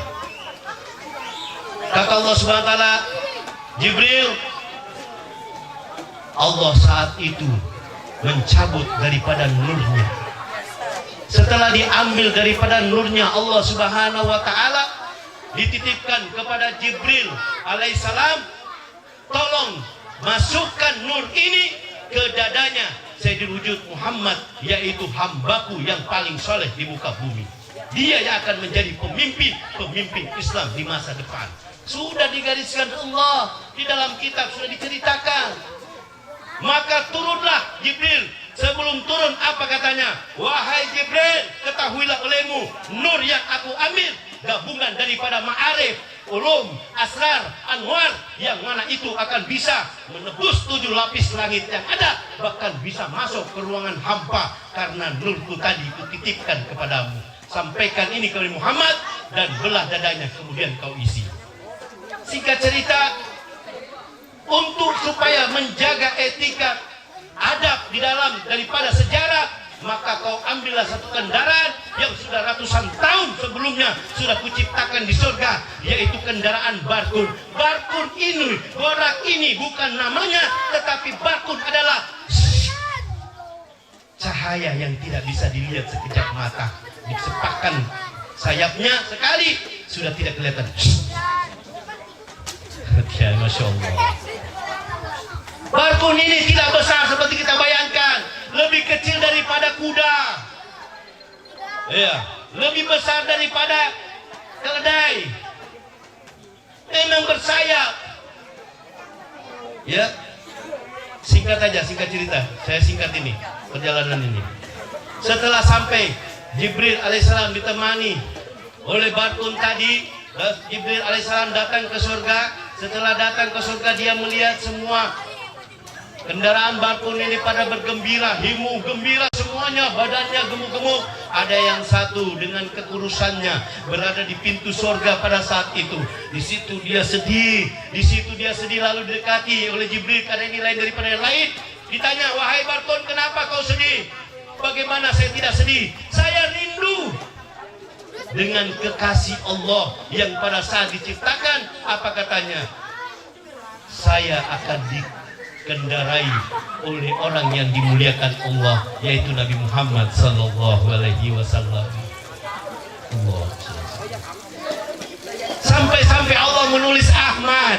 Kata Allah Subhanahu wa taala, Jibril, Allah saat itu mencabut daripada nurnya. Setelah diambil daripada nurnya, Allah Subhanahu wa taala dititipkan kepada Jibril alaihissalam, tolong masukkan nur ini ke dadanya Sayyidul Wujud Muhammad, yaitu hambaku yang paling soleh di muka bumi. Dia yang akan menjadi pemimpin Islam di masa depan. Sudah digariskan Allah di dalam kitab, sudah diceritakan. Maka turunlah Jibril. Sebelum turun apa katanya? Wahai Jibril, ketahuilah olehmu, nur yang aku ambil gabungan daripada ma'arif, ulum, asrar, anwar, yang mana itu akan bisa menebus 7 lapis langit yang ada, bahkan bisa masuk ke ruangan hampa karena nurku tadi kutitipkan kepadamu. Sampaikan ini kepada Muhammad dan belah dadanya, kemudian kau isi. Singkat cerita, untuk supaya menjaga etika adab di dalam daripada sejarah, maka kau ambillah satu kendaraan yang sudah ratusan tahun sebelumnya sudah kuciptakan di surga, yaitu kendaraan barkun. Barkun ini, borak ini bukan namanya, tetapi barkun adalah cahaya yang tidak bisa dilihat sekejap mata. Disepakkan sayapnya sekali sudah tidak kelihatan. Ya, Masya Allah. Barkun ini tidak besar seperti kita bayangkan, lebih kecil daripada kuda, ya, lebih besar daripada keledai, memang bersayap. Ya, singkat aja, singkat cerita, saya singkat ini perjalanan ini. Setelah sampai, Jibril alaihissalam ditemani oleh barkun tadi. Jibril alaihissalam datang ke surga. Setelah datang ke surga, dia melihat semua kendaraan barkun ini pada bergembira, himu gembira semuanya, badannya gemuk-gemuk. Ada yang satu dengan kekurusannya berada di pintu surga pada saat itu. Di situ dia sedih, lalu didekati oleh Jibril karena ini lain daripada yang lain. Ditanya, wahai barkun, kenapa kau sedih? Bagaimana saya tidak sedih? Saya rindu dengan kekasih Allah yang pada saat diciptakan, apa katanya? Saya akan dikendarai oleh orang yang dimuliakan Allah, yaitu Nabi Muhammad sallallahu alaihi wasallam. Sampai-sampai Allah menulis Ahmad.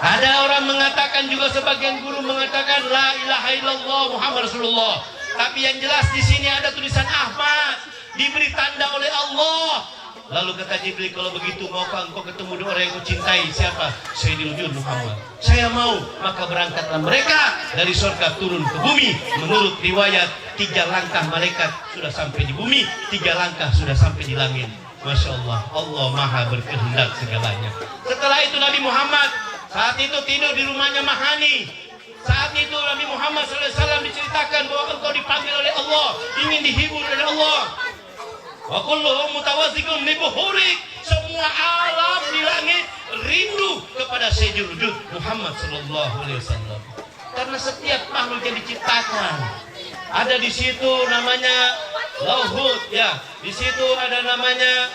Ada orang mengatakan juga, sebagian guru mengatakan la ilaha illallah Muhammad Rasulullah. Tapi yang jelas di sini ada tulisan Ahmad, diberi tanda oleh Allah. Lalu kata Jibril, kalau begitu maukah engkau ketemu dengan orang yang kau cintai? Siapa? Sayyidil Wujud Muhammad. Saya mau. Maka berangkatlah mereka dari surga turun ke bumi. Menurut riwayat, 3 langkah malaikat sudah sampai di bumi, 3 langkah sudah sampai di langit. Masya Allah, Allah maha berkehendak segalanya. Setelah itu Nabi Muhammad saat itu tidur di rumahnya Mahani. Saat itu Nabi Muhammad SAW diceritakan bahwa engkau dipanggil oleh Allah, ingin dihibur oleh Allah. Wa kulluhum mutawazziqun li buhurik. Semua alam di langit rindu kepada Sayyidul Wujud Muhammad sallallahu alaihi wasallam. Karena setiap makhluk yang diciptakan ada di situ namanya Lauhut, ya. Di situ ada namanya,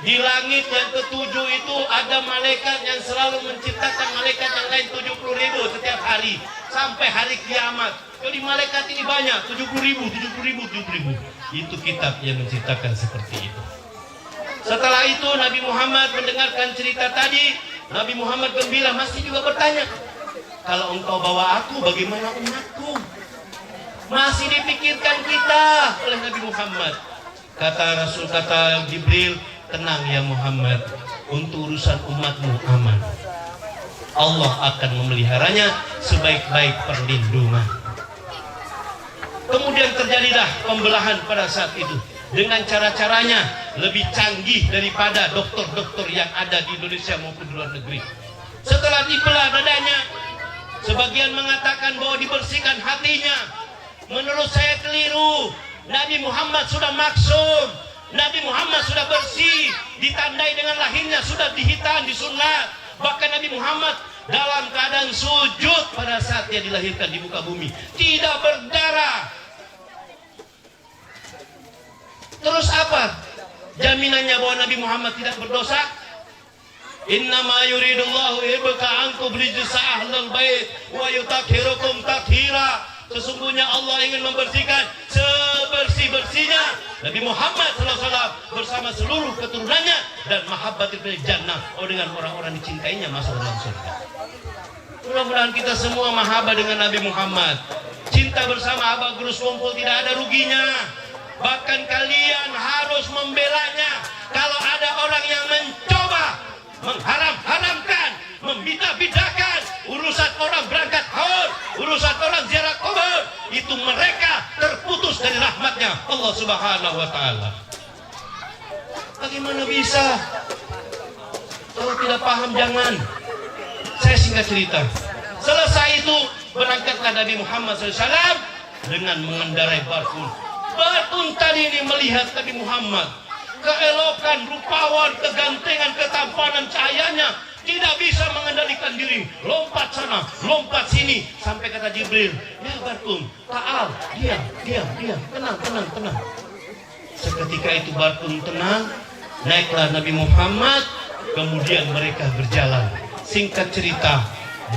di langit yang ke-7 itu ada malaikat yang selalu menciptakan malaikat yang lain 70.000 setiap hari sampai hari kiamat. Jadi malaikat ini banyak, 70.000. Itu kitab yang menciptakan seperti itu. Setelah itu Nabi Muhammad mendengarkan cerita tadi, Nabi Muhammad gembira, masih juga bertanya, kalau engkau bawa aku, bagaimana umatku? Masih dipikirkan kita oleh Nabi Muhammad. Kata Rasul, kata Jibril, tenang ya Muhammad, untuk urusan umatmu aman. Allah akan memeliharanya sebaik-baik perlindungan. Kemudian terjadilah pembelahan pada saat itu dengan cara-caranya lebih canggih daripada dokter-dokter yang ada di Indonesia maupun di luar negeri. Setelah dibelah dadanya, sebagian mengatakan bahwa dibersihkan hatinya. Menurut saya keliru. Nabi Muhammad sudah maksum, Nabi Muhammad sudah bersih, ditandai dengan lahirnya sudah dihitan, disunat. Bahkan Nabi Muhammad dalam keadaan sujud pada saat dia dilahirkan di muka bumi, tidak berdarah. Terus apa jaminannya bahwa Nabi Muhammad tidak berdosa? Innama yuridullahu ibka ankum rijsa ahlul bait wa yutakhirukum takhira. Sesungguhnya Allah ingin membersihkan sebersih-bersihnya Nabi Muhammad SAW bersama seluruh keturunannya dan mahabbatul jannah, dengan orang-orang dicintainya masuk dalam surga. Mudah-mudahan kita semua mahabbah dengan Nabi Muhammad. Cinta bersama Abah Gurus Kumpul tidak ada ruginya. Bahkan kalian harus membelanya. Kalau ada orang yang mencoba mengharam-haramkan, membida-bidakan urusan orang berangkat haul, urusan orang ziarah kubur, itu mereka terputus dari rahmatnya Allah Subhanahu wa ta'ala. Bagaimana bisa? Kalau tidak paham jangan. Saya singkat cerita. Selesai itu berangkatlah Nabi Muhammad SAW dengan mengendarai barkun. Barkun tadi ini melihat Nabi Muhammad, keelokan, rupawan, kegantengan, ketampanan, cahayanya tidak bisa mengendalikan diri, lompat sana, lompat sini, sampai kata Jibril, ya Barkum, ta'al, diam, tenang. Seketika itu Barkum tenang, naiklah Nabi Muhammad, kemudian mereka berjalan. Singkat cerita,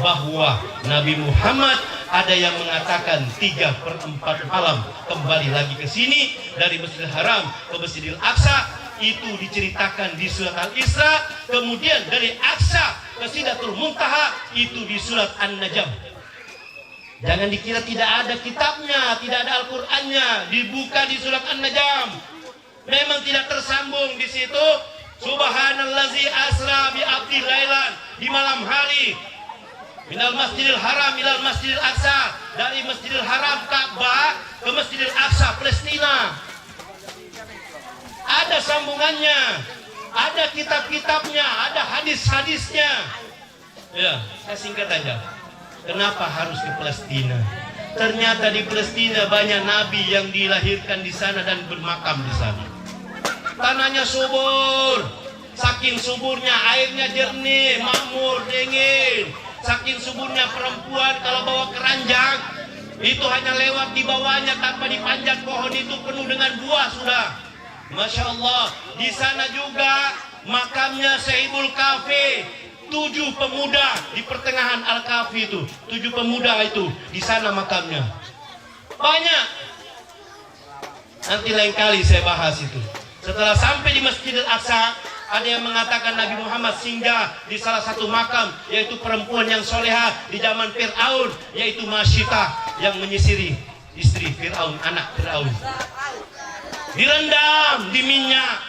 bahwa Nabi Muhammad ada yang mengatakan 3/4 malam kembali lagi ke sini dari Masjidil Haram ke Masjidil Aqsa. Itu diceritakan di surat Al-Isra. Kemudian dari Aqsa ke Sidratul Muntaha itu di surat An-Najm. Jangan dikira tidak ada kitabnya, tidak ada Al-Qur'annya. Dibuka di surat An-Najm. Memang tidak tersambung di situ. Subhanallazi asra bi abdi lailan, di malam hari, minal Masjidil Haram ilal Masjidil Aqsa, dari Masjidil Haram Ka'bah ke Masjidil Aqsa Palestina. Ada sambungannya, ada kitab-kitabnya, ada hadis-hadisnya. Ya, saya singkat aja. Kenapa harus ke Palestina? Ternyata di Palestina banyak nabi yang dilahirkan di sana dan bermakam di sana. Tanahnya subur, saking suburnya airnya jernih, makmur, dingin. Saking suburnya perempuan kalau bawa keranjang itu hanya lewat di bawahnya tanpa dipanjat, pohon itu penuh dengan buah sudah. Masya Allah. Di sana juga makamnya Sahibul Kahfi, 7 pemuda di pertengahan Al-Kahfi itu, 7 pemuda itu di sana makamnya. Banyak. Nanti lain kali saya bahas itu. Setelah sampai di Masjidil Aqsa, ada yang mengatakan Nabi Muhammad singgah di salah satu makam, yaitu perempuan yang soleha di zaman Fir'aun, yaitu Masyitah, yang menyisiri istri Fir'aun, anak Fir'aun. Direndam di minyak,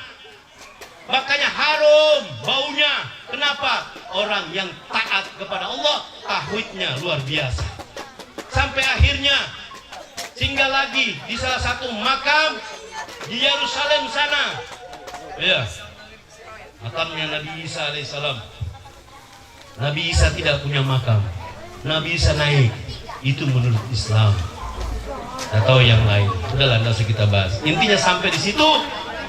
makanya harum baunya. Kenapa? Orang yang taat kepada Allah, tauhidnya luar biasa. Sampai akhirnya singgah lagi di salah satu makam di Yerusalem sana. Ya, makamnya Nabi Isa alaihissalam. Nabi Isa tidak punya makam. Nabi Isa naik. Itu menurut Islam. Atau yang lain. Udahlah, tidak usah kita bahas. Intinya sampai di situ,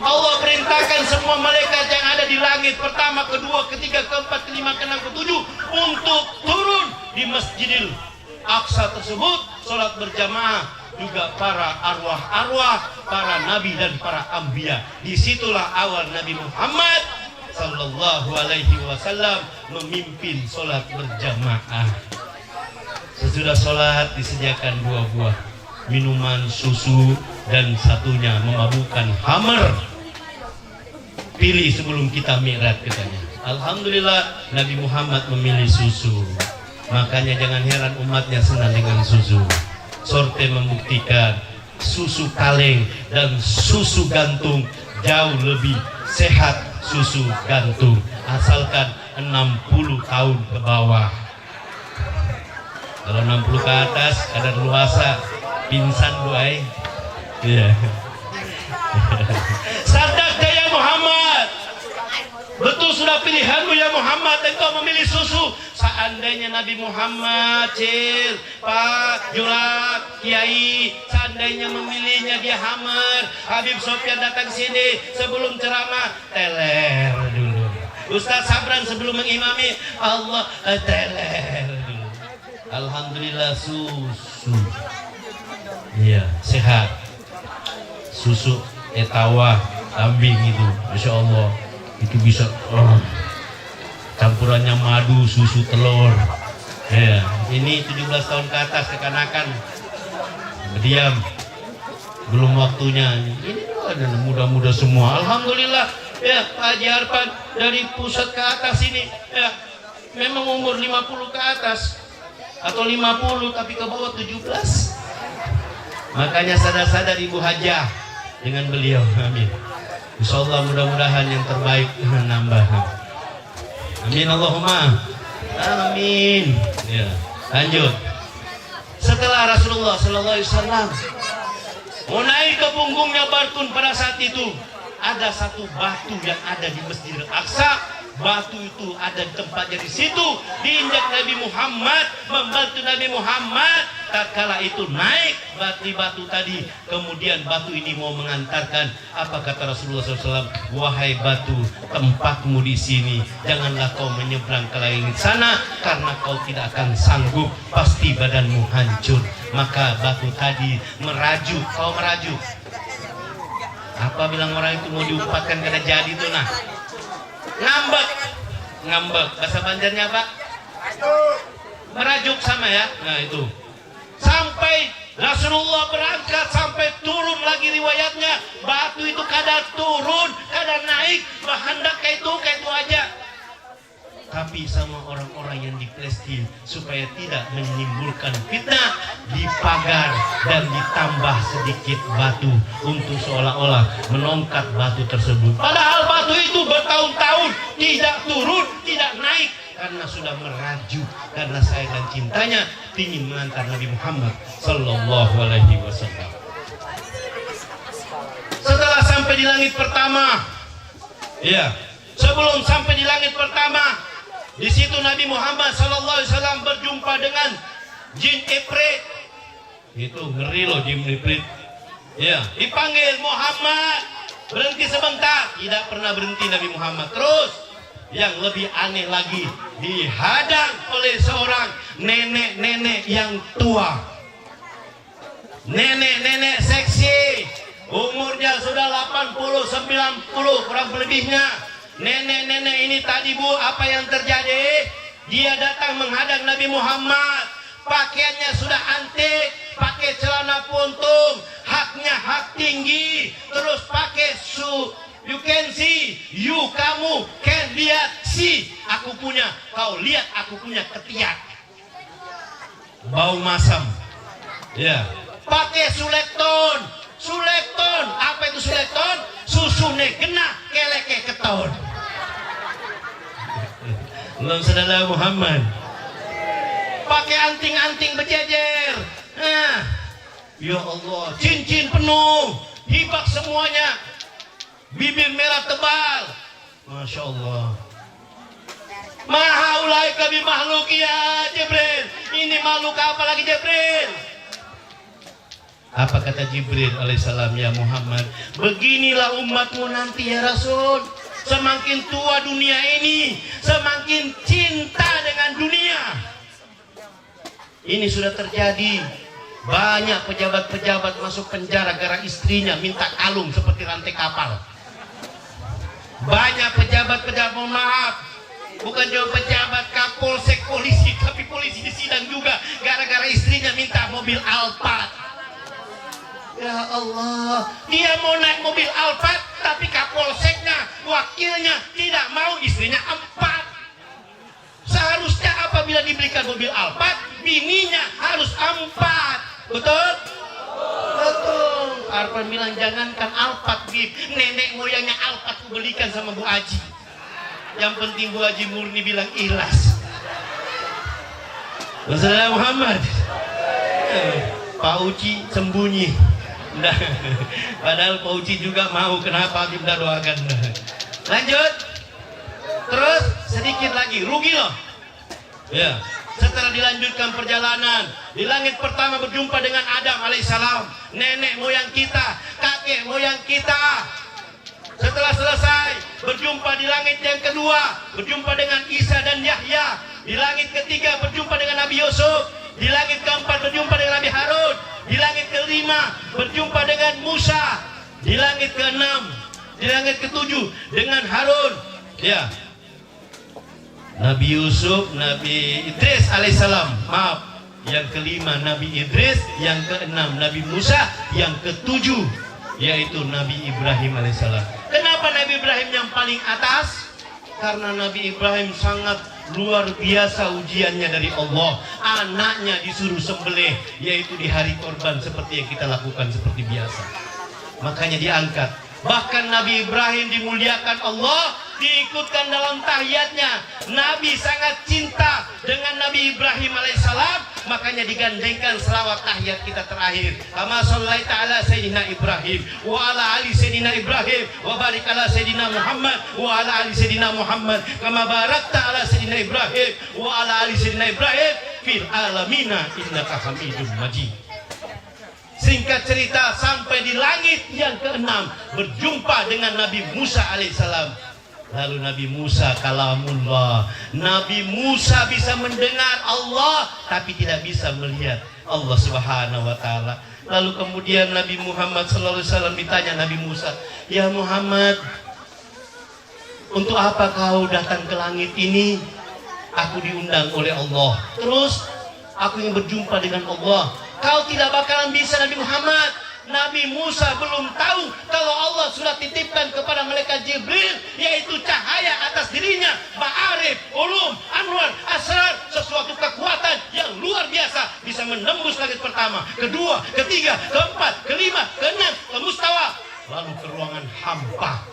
Allah perintahkan semua malaikat yang ada di langit, pertama, kedua, ketiga, keempat, kelima, keenam, ketujuh, untuk turun di Masjidil Aqsa tersebut, sholat berjamaah. Juga para arwah-arwah, para nabi dan para anbiya. Disitulah awal Nabi Muhammad sallallahu alaihi wasallam memimpin sholat berjamaah. Sesudah sholat disediakan 2 buah minuman, susu, dan satunya memabukkan khamr. Pilih sebelum kita mi'raj katanya. Alhamdulillah Nabi Muhammad memilih susu. Makanya jangan heran umatnya senang dengan susu. Sorte membuktikan susu kaleng dan susu gantung jauh lebih sehat susu gantung, asalkan 60 tahun ke bawah. Kalau 60 ke atas kadar luasa pingsan buai. Iya. Sadaq ya Muhammad, betul sudah pilihanmu ya Muhammad, engkau memilih susu. Seandainya Nabi Muhammad, Pak Julat, Kiai, seandainya memilihnya dia hammer, Habib Sofyan datang sini sebelum ceramah teler dulu. Ustaz Sabran sebelum mengimami Allah teler dulu. Alhamdulillah susu. Iya, sehat. Susu etawa kambing itu, Masya Allah, itu bisa campurannya madu, susu, telur. Ya, ini 17 tahun ke atas kekanakan berdiam, belum waktunya. Ini ada muda-muda semua. Alhamdulillah ya, Pak Haji Arfan dari pusat ke atas ini ya, memang umur 50 ke atas atau 50 tapi ke bawah 17. Makanya sadar-sadar Ibu Hajah dengan beliau. Amin. Insyaallah mudah-mudahan yang terbaik nambah. Amin Allahumma amin. Ya, lanjut. Setelah Rasulullah sallallahu alaihi wasallam mau naik ke punggungnya Barkun, pada saat itu ada satu batu yang ada di Masjidil Aqsa batu itu ada tempatnya di situ, diinjak Nabi Muhammad, membantu Nabi Muhammad. Tatkala itu naik batu tadi, kemudian batu ini mau mengantarkan. Apa kata Rasulullah SAW? Wahai batu, tempatmu di sini, janganlah kau menyeberang ke langit sana, karena kau tidak akan sanggup, pasti badanmu hancur. Maka batu tadi merajuk. Kau merajuk? Apa bilang orang itu mau diumpatkan karena jadi itu nah? Ngambek. Bahasa Banjarnya apa? Merajuk sama ya. Nah itu. Sampai Rasulullah berangkat, sampai turun lagi riwayatnya, batu itu kadang turun, kadang naik, bahandak kayak itu aja. Tapi sama orang-orang yang di Palestina, supaya tidak menimbulkan fitnah, dipagar dan ditambah sedikit batu untuk seolah-olah menongkat batu tersebut. Padahal batu itu bertahun-tahun tidak turun, tidak naik, karena sudah merajuk, karena sayang dan cintanya ingin mengantar Nabi Muhammad Sallallahu Alaihi Wasallam. Setelah sampai di langit pertama, ya, sebelum sampai di langit pertama, di situ Nabi Muhammad Sallallahu Alaihi Wasallam berjumpa dengan jin Ifrit. Itu ngeri loh jin Ifrit. Ya, dipanggil Muhammad, berhenti sebentar, tidak pernah berhenti Nabi Muhammad. Terus yang lebih aneh lagi, dihadang oleh seorang nenek-nenek yang tua. Nenek-nenek seksi, umurnya sudah 80-90 kurang lebihnya. Nenek-nenek ini tadi Bu, apa yang terjadi? Dia datang menghadang Nabi Muhammad, pakaiannya sudah antik, pakai celana puntung, haknya hak tinggi, terus pakai you can see, you kamu can lihat, see aku punya, kau lihat aku punya ketiak. Bau masam. Ya. Pakai sulekton. Apa itu sulekton? Susune genah keleke keton. Belum saudara Muhammad. Pakai anting-anting berjejer. Nah, ya Allah, cincin penuh, hibak semuanya. Bibir merah tebal. Masya Allah. Mahaulai kami makhluk ya Jibril. Ini makhluk apa lagi Jibril? Apa kata Jibril alaihissalam? Ya Muhammad, beginilah umatmu nanti ya Rasul. Semakin tua dunia ini, semakin cinta dengan dunia. Ini sudah terjadi. Banyak pejabat-pejabat masuk penjara gara istrinya minta kalung seperti rantai kapal. Banyak pejabat-pejabat, mohon maaf, bukan cuma pejabat kapolsek polisi, tapi polisi di sidang juga gara-gara istrinya minta mobil Alphard. Ya Allah, dia mau naik mobil Alphard, tapi kapolseknya, wakilnya tidak mau, istrinya 4. Seharusnya apabila diberikan mobil Alphard, bininya harus 4. Betul? Betul. Arfan bilang jangankan Alphard, nenek moyangnya Alphard ku belikan sama Bu Aji. Yang penting Bu Haji murni bilang ikhlas. Saudara Muhammad, Pak Uci sembunyi. Padahal Pak Uci juga mau. Kenapa kita doakan? Lanjut. Terus sedikit lagi, rugi loh. Ya. Setelah dilanjutkan perjalanan, di langit pertama berjumpa dengan Adam alaihissalam, nenek moyang kita, kakek moyang kita. Setelah selesai, berjumpa di langit yang kedua, berjumpa dengan Isa dan Yahya. Di langit ketiga berjumpa dengan Nabi Yusuf. Di langit keempat berjumpa dengan Nabi Harun. Di langit kelima berjumpa dengan Musa. Di langit keenam, di langit ketujuh dengan Harun. Ya, Nabi Yusuf, Nabi Idris alaihissalam. Maaf, yang kelima Nabi Idris, yang keenam Nabi Musa, yang ketujuh yaitu Nabi Ibrahim alaihissalam. Kenapa Nabi Ibrahim yang paling atas? Karena Nabi Ibrahim sangat luar biasa ujiannya dari Allah. Anaknya disuruh sembelih, yaitu di hari korban seperti yang kita lakukan seperti biasa. Makanya diangkat. Bahkan Nabi Ibrahim dimuliakan Allah, diikutkan dalam tahiyatnya. Nabi sangat cinta dengan Nabi Ibrahim alaihissalam makanya digandengkan selawat tahiyat kita terakhir. Kama shallaita ala sayyidina Ibrahim wa ala ali sayyidina Ibrahim wa barik ala sayyidina Muhammad wa ala ali sayyidina Muhammad kama barakta ala sayyidina Ibrahim wa ala ali sayyidina Ibrahim fil alamina innaka Hamidum Majid. Singkat cerita, sampai di langit yang keenam berjumpa dengan Nabi Musa alaihissalam. Lalu Nabi Musa kalamullah, Nabi Musa bisa mendengar Allah tapi tidak bisa melihat Allah Subhanahu wa taala. Lalu kemudian Nabi Muhammad sallallahu alaihi wasallam ditanya Nabi Musa, "Ya Muhammad, untuk apa kau datang ke langit ini?" "Aku diundang oleh Allah. Terus aku ingin berjumpa dengan Allah." "Kau tidak bakalan bisa Nabi Muhammad." Nabi Musa belum tahu kalau Allah sudah titipkan kepada malaikat Jibril, yaitu cahaya atas dirinya, ma'arif, ulum, anwar, asrar, sesuatu kekuatan yang luar biasa, bisa menembus langit pertama, kedua, ketiga, keempat, kelima, keenam, ke mustawa, lalu ke ruangan hampa,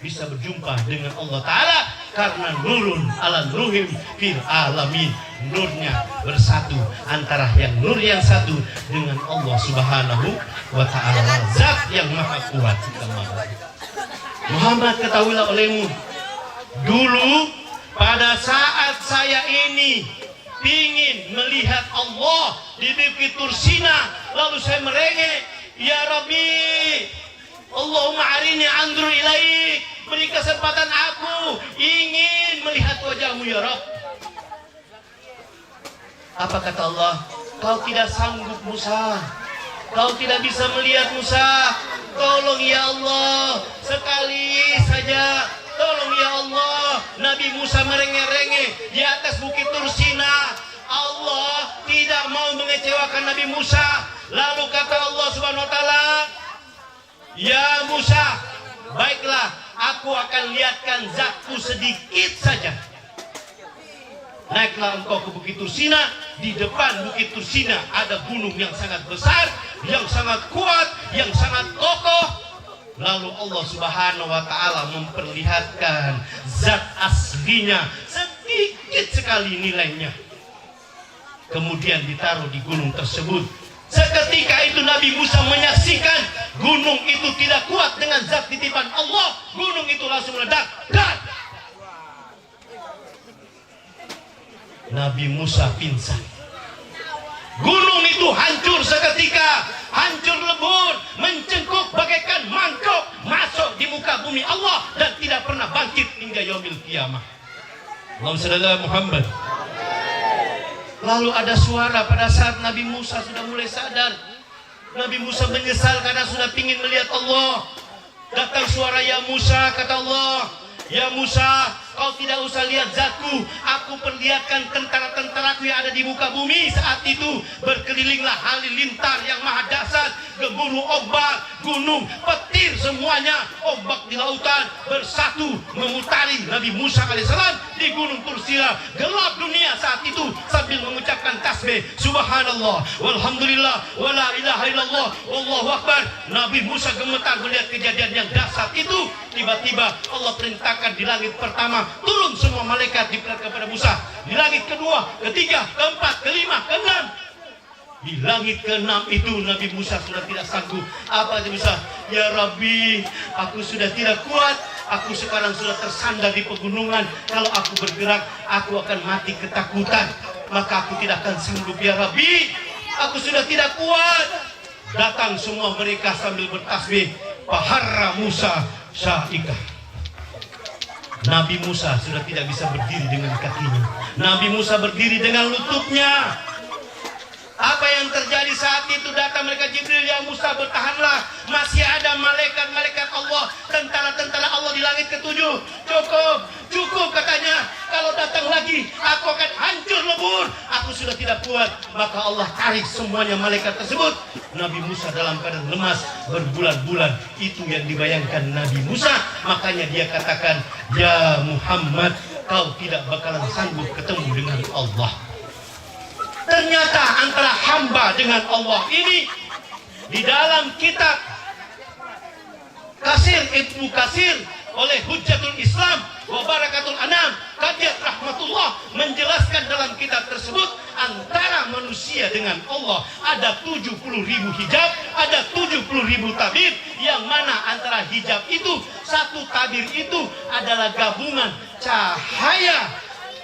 bisa berjumpa dengan Allah Ta'ala karena nurun ala nurim fil alamin. Nurnya bersatu antara yang nur yang satu dengan Allah Subhanahu wa ta'ala, zat yang maha kuat. Muhammad, ketahuilah olehmu, dulu pada saat saya ini ingin melihat Allah di Bukit Tursina, lalu saya merengek, "Ya Rabbi, Allahumma arini anzur ilaik, beri kesempatan aku ingin melihat wajahmu ya Rabb." Apa kata Allah? "Kau tidak sanggup Musa, kau tidak bisa melihat Musa. Tolong ya Allah, sekali saja, tolong ya Allah." Nabi Musa merengek-rengek di atas Bukit Tursina. Allah tidak mau mengecewakan Nabi Musa. Lalu kata Allah Subhanahu wa taala, "Ya Musa, baiklah, aku akan lihatkan zatku sedikit saja. Naiklah engkau ke Bukit Tursina. Di depan Bukit Tursina ada gunung yang sangat besar, yang sangat kuat, yang sangat kokoh." Lalu Allah Subhanahu wa ta'ala memperlihatkan zat aslinya, sedikit sekali nilainya, kemudian ditaruh di gunung tersebut. Seketika itu Nabi Musa menyaksikan gunung itu tidak kuat dengan zat titipan Allah. Gunung itu langsung meledak. Nabi Musa pingsan. Gunung itu hancur seketika, hancur lebur, mencengkuk bagaikan mangkok, masuk di muka bumi Allah dan tidak pernah bangkit hingga yaumil kiamah. Allahumma shalli ala Muhammad. Lalu ada suara pada saat Nabi Musa sudah mulai sadar. Nabi Musa menyesal karena sudah ingin melihat Allah. Datang suara, "Ya Musa," kata Allah, "Ya Musa, kau tidak usah lihat zatku. Aku perlihatkan tentara-tentaraku yang ada di muka bumi." Saat itu berkelilinglah halilintar yang maha dahsyat, gemuruh ombak, gunung, petir, semuanya ombak di lautan bersatu memutari Nabi Musa alaihissalam di Gunung Tursina. Gelap dunia saat itu sambil mengucapkan tasbih, "Subhanallah, walhamdulillah, wala ilaha illallah, wallahu akbar." Nabi Musa gemetar melihat kejadian yang dahsyat itu. Tiba-tiba Allah perintahkan di langit pertama turun semua malaikat diperintahkan kepada Musa. Di langit kedua, ketiga, keempat, kelima, keenam. Di langit keenam itu Nabi Musa sudah tidak sanggup. Apa dia Musa? "Ya Rabbi, aku sudah tidak kuat. Aku sekarang sudah tersandar di pegunungan. Kalau aku bergerak, aku akan mati ketakutan. Maka aku tidak akan sanggup ya Rabbi. Aku sudah tidak kuat." Datang semua mereka sambil bertasbih. Paharra Musa sya'ika. Nabi Musa sudah tidak bisa berdiri dengan kakinya. Nabi Musa berdiri dengan lututnya. Apa yang terjadi saat itu? Datang malaikat Jibril, "Ya Musa, bertahanlah. Masih ada malaikat-malaikat Allah, tentara-tentara Allah di langit ketujuh. Cukup katanya. Kalau datang lagi, aku akan hancur lebur. Aku sudah tidak kuat." Maka Allah tarik semuanya malaikat tersebut. Nabi Musa dalam keadaan lemas berbulan-bulan. Itu yang dibayangkan Nabi Musa. Makanya dia katakan, "Ya Muhammad, kau tidak bakalan sanggup ketemu dengan Allah." Ternyata antara hamba dengan Allah ini di dalam kitab Ibnu Katsir oleh Hujjatul Islam wa Barakatul Anam, Qadiyat Rahmatullah menjelaskan dalam kitab tersebut antara antara manusia dengan Allah ada 70.000 hijab, ada 70.000 tabir, yang mana antara hijab itu, satu tabir itu adalah gabungan cahaya,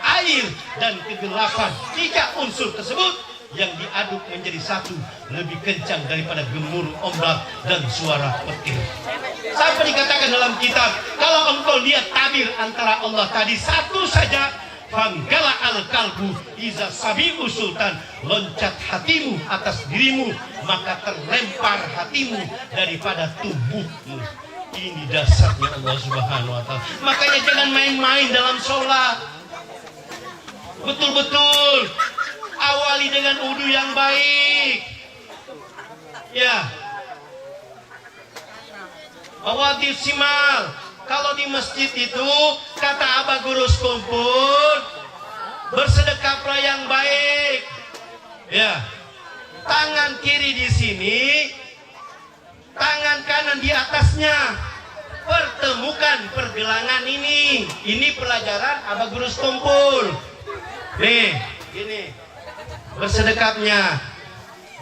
air, dan kegelapan. 3 unsur tersebut yang diaduk menjadi satu lebih kencang daripada gemuruh ombak dan suara petir. Sampai dikatakan dalam kitab, kalau engkau lihat tabir antara Allah tadi satu saja, fanggala al-kalbu iza sabi'u sultan, loncat hatimu atas dirimu, maka terlempar hatimu daripada tubuhmu. Ini dasarnya Allah Subhanahu wa ta'ala. Makanya jangan main-main dalam sholat. Betul-betul awali dengan wudu yang baik. Ya. Awati simal. Kalau di masjid itu kata Abah Gurus kumpul, bersedekaplah yang baik. Ya. Tangan kiri di sini, tangan kanan di atasnya. Pertemukan pergelangan ini. Ini pelajaran Abah Gurus kumpul. Nih, ini bersedekapnya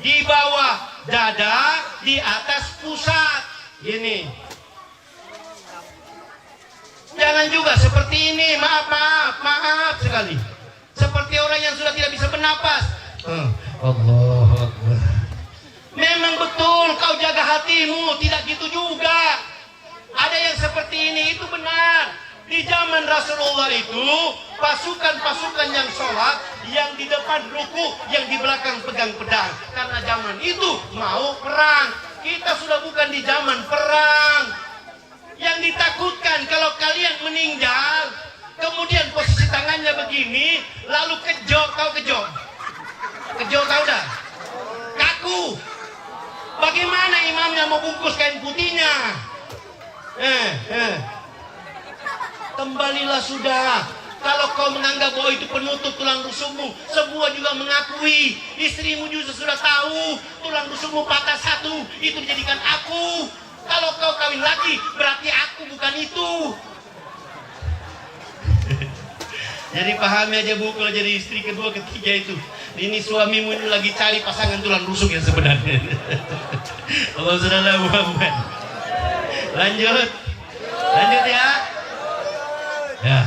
di bawah dada, di atas pusat. Gini. Jangan juga seperti ini, maaf sekali. Seperti orang yang sudah tidak bisa bernapas. Allahu Akbar. Memang betul kau jaga hatimu, tidak gitu juga. Ada yang seperti ini, itu benar. Di zaman Rasulullah itu pasukan-pasukan yang sholat, yang di depan ruku, yang di belakang pegang pedang. Karena zaman itu mau perang. Kita sudah bukan di zaman perang. Yang ditakutkan kalau kalian meninggal, kemudian posisi tangannya begini, lalu kejok, tahu kejok? Kejok tahu dah? Kaku. Bagaimana imamnya mau bungkus kain putihnya? Kembalilah sudah. Kalau kau menganggap bahwa itu penutup tulang rusukmu, semua juga mengakui. Istrimu juga sudah tahu tulang rusukmu patah satu, itu dijadikan aku. Kalau kau kawin lagi, berarti aku bukan itu. Jadi pahami aja Bu, kalau jadi istri kedua ketiga itu, ini suamimu ini lagi cari pasangan tulang rusuk yang sebenarnya. Allah SWT Muhammad. Lanjut ya. Ya.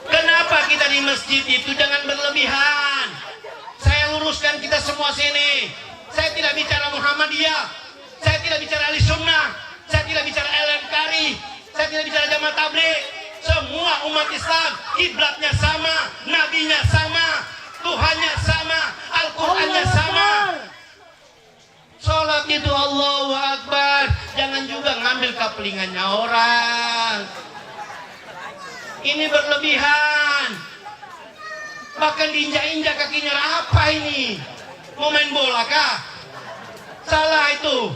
Kenapa kita di masjid itu jangan berlebihan? Saya luruskan kita semua sini. Saya tidak bicara Muhammadiyah, saya tidak bicara Ahli Sunnah, saya tidak bicara LMKRI, saya tidak bicara Jamaah Tabligh. Semua umat Islam kiblatnya sama, nabinya sama, Tuhannya sama, Al-Qur'annya sama. Sholat itu Allahu Akbar. Jangan juga ngambil kapelingannya orang. Ini berlebihan. Bahkan diinjak-injak kakinya. Apa ini? Mau main bola kah? Salah itu.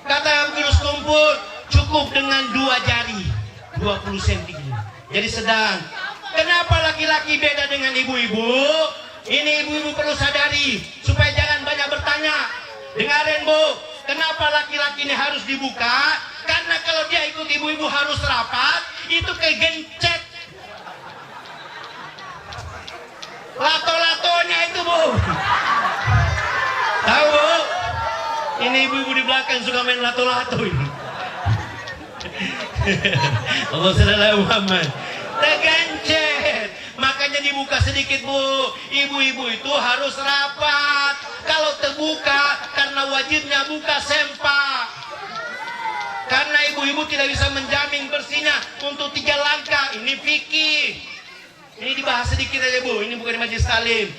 Kata Gurus kumpul, cukup dengan 2 jari 20 cm. Jadi sedang. Kenapa laki-laki beda dengan ibu-ibu? Ini ibu-ibu perlu sadari supaya jangan banyak bertanya. Dengarin Bu, kenapa laki-laki ini harus dibuka? Karena kalau dia ikut ibu-ibu harus rapat, itu kayak gencet. Lato-latonya itu Bu. Tahu Bu? Ini ibu-ibu di belakang suka main lato-lato ini. Allah sallallahu Muhammad. Tergencet. Makanya dibuka sedikit Bu. Ibu-ibu itu harus rapat. Kalau terbuka, karena wajibnya buka sempak. Karena ibu-ibu tidak bisa menjamin bersihnya untuk 3 langkah. Ini fikih. Ini dibahas sedikit aja Bu. Ini bukan di majelis talim.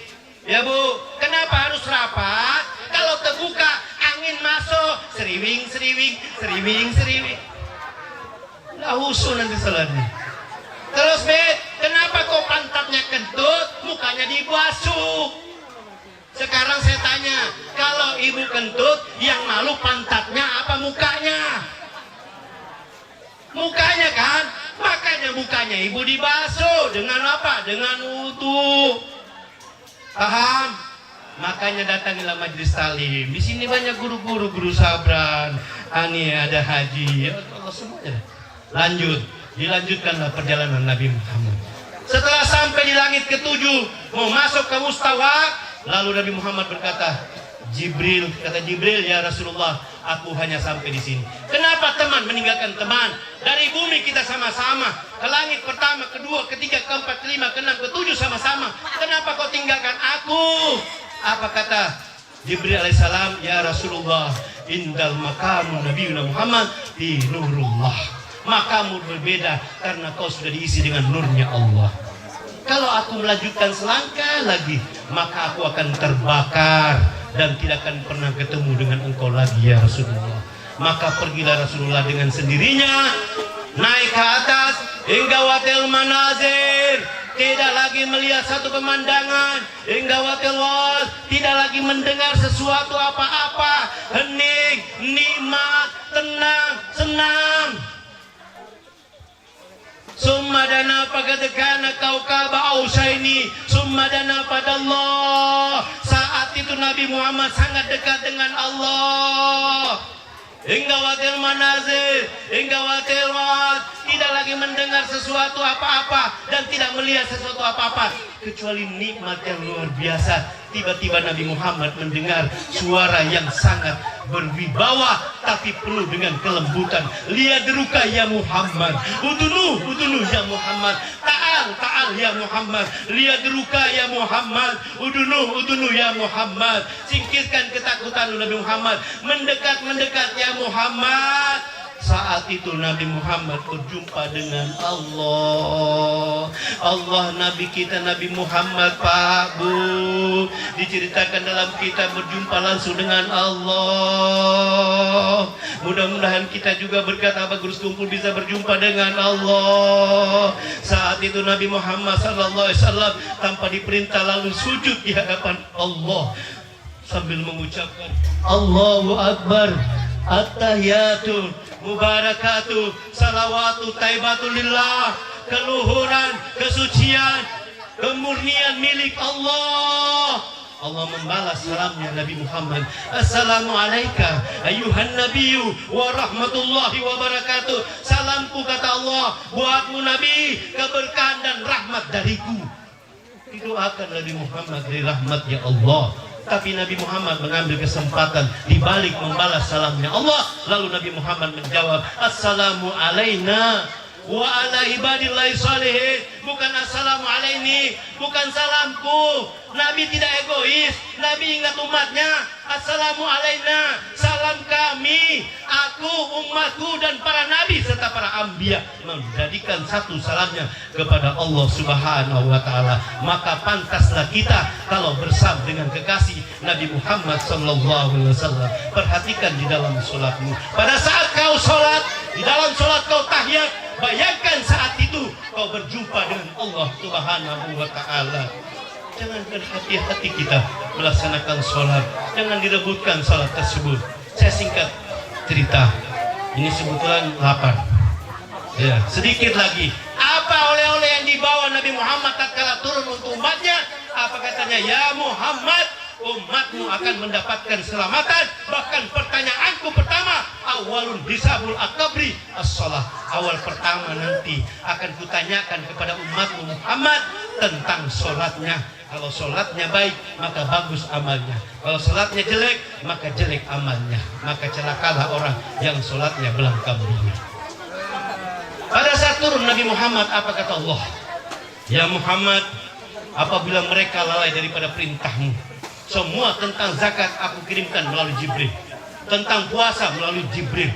Ya Bu, kenapa harus rapat? Kalau terbuka, angin masuk. Seriwing, seriwing, seriwing, seriwing. Nggak husu nanti salatnya. Terus Bet, kenapa kok pantatnya kentut, mukanya dibasuh? Sekarang saya tanya, kalau ibu kentut, yang malu pantatnya apa mukanya? Mukanya kan? Makanya mukanya ibu dibasuh. Dengan apa? Dengan wudu. Paham? Makanya datangilah majelis talim. Di sini banyak guru-guru, guru sabran. Ani ada haji. Ya Allah semuanya. Lanjut. Dilanjutkanlah perjalanan Nabi Muhammad Setelah sampai di langit ketujuh, mau masuk ke mustawa, lalu Nabi Muhammad berkata, Jibril, kata Jibril, ya Rasulullah, aku hanya sampai di sini. Kenapa teman meninggalkan teman? Dari bumi kita sama-sama, ke langit pertama, kedua, ketiga, keempat, kelima, keenam, ketujuh sama-sama. Kenapa kau tinggalkan aku? Apa kata Jibril alaihissalam? Ya Rasulullah, indal makamu Nabiuna Muhammad di nurullah. Makamu berbeda karena kau sudah diisi dengan nurnya Allah. Kalau aku melanjutkan selangkah lagi, maka aku akan terbakar dan tidak akan pernah ketemu dengan engkau lagi ya Rasulullah. Maka pergilah Rasulullah dengan sendirinya naik ke atas hingga watil manazir, tidak lagi melihat satu pemandangan, hingga watil was, tidak lagi mendengar sesuatu apa-apa, hening, nikmat, tenang, senang. Summa dana pagadekana kaukaba ausaini, summa dana padallah. Saat itu Nabi Muhammad sangat dekat dengan Allah. Hingga watil manazir, hingga watil wat, tidak lagi mendengar sesuatu apa-apa dan tidak melihat sesuatu apa-apa kecuali nikmat yang luar biasa. Tiba-tiba Nabi Muhammad mendengar suara yang sangat berwibawa tapi penuh dengan kelembutan. Liyadruka ya Muhammad, udunu ya Muhammad, ta'al ya Muhammad, liyadruka ya Muhammad, udunu ya Muhammad. Singkirkan ketakutan Nabi Muhammad, mendekat ya Muhammad. Saat itu Nabi Muhammad berjumpa dengan Allah. Allah Nabi kita Nabi Muhammad, Pak Bu, diceritakan dalam kitab berjumpa langsung dengan Allah. Mudah-mudahan kita juga berkat Bagus Kumpul bisa berjumpa dengan Allah. Saat itu Nabi Muhammad SAW tanpa diperintah lalu sujud di hadapan Allah sambil mengucapkan Allahu Akbar, at-tahiyatu mubarakatuh, salawatu taibatulillah, keluhuran, kesucian, kemurnian milik Allah. Allah membalas salamnya Nabi Muhammad. Assalamualaikum ayuhan nabiyyu wa rahmatullahi wa barakatuh. Salamku kata Allah buatmu Nabi, keberkahan dan rahmat dariku. Didoakan Nabi Muhammad dari rahmatnya Allah. Tapi Nabi Muhammad mengambil kesempatan dibalik membalas salamnya Allah. Lalu Nabi Muhammad menjawab, Assalamu alaina wa ala ibadillahi salihin. Bukan assalamu alaini, bukan salamku. Nabi tidak egois, Nabi ingat umatnya. Assalamu alaina, salam kami, aku, umatku dan para nabi serta para anbiya, menjadikan satu salamnya kepada Allah Subhanahu wa taala. Maka pantaslah kita kalau bersama dengan kekasih Nabi Muhammad sallallahu alaihi wasallam. Perhatikan di dalam salatmu. Pada saat kau salat, di dalam salat kau tahiyat, bayangkan saat itu kau berjumpa dengan Allah Subhanahu wa taala. Jangan berhati-hati kita melaksanakan sholat. Jangan direbutkan sholat tersebut. Saya singkat cerita. Ini sebetulnya lapar. Ya, sedikit lagi. Apa oleh-oleh yang dibawa Nabi Muhammad tatkala turun untuk umatnya? Apa katanya? Ya Muhammad, umatmu akan mendapatkan keselamatan. Bahkan pertanyaanku pertama, awalun hisabul akabri as-shalah. Awal pertama nanti akan kutanyakan kepada umatmu Muhammad tentang sholatnya. Kalau sholatnya baik, maka bagus amalnya. Kalau sholatnya jelek, maka jelek amalnya. Maka celakalah orang yang sholatnya belang kambing. Pada saat turun Nabi Muhammad, apa kata Allah? Ya Muhammad, apabila mereka lalai daripada perintahmu, semua tentang zakat aku kirimkan melalui Jibril, tentang puasa melalui Jibril,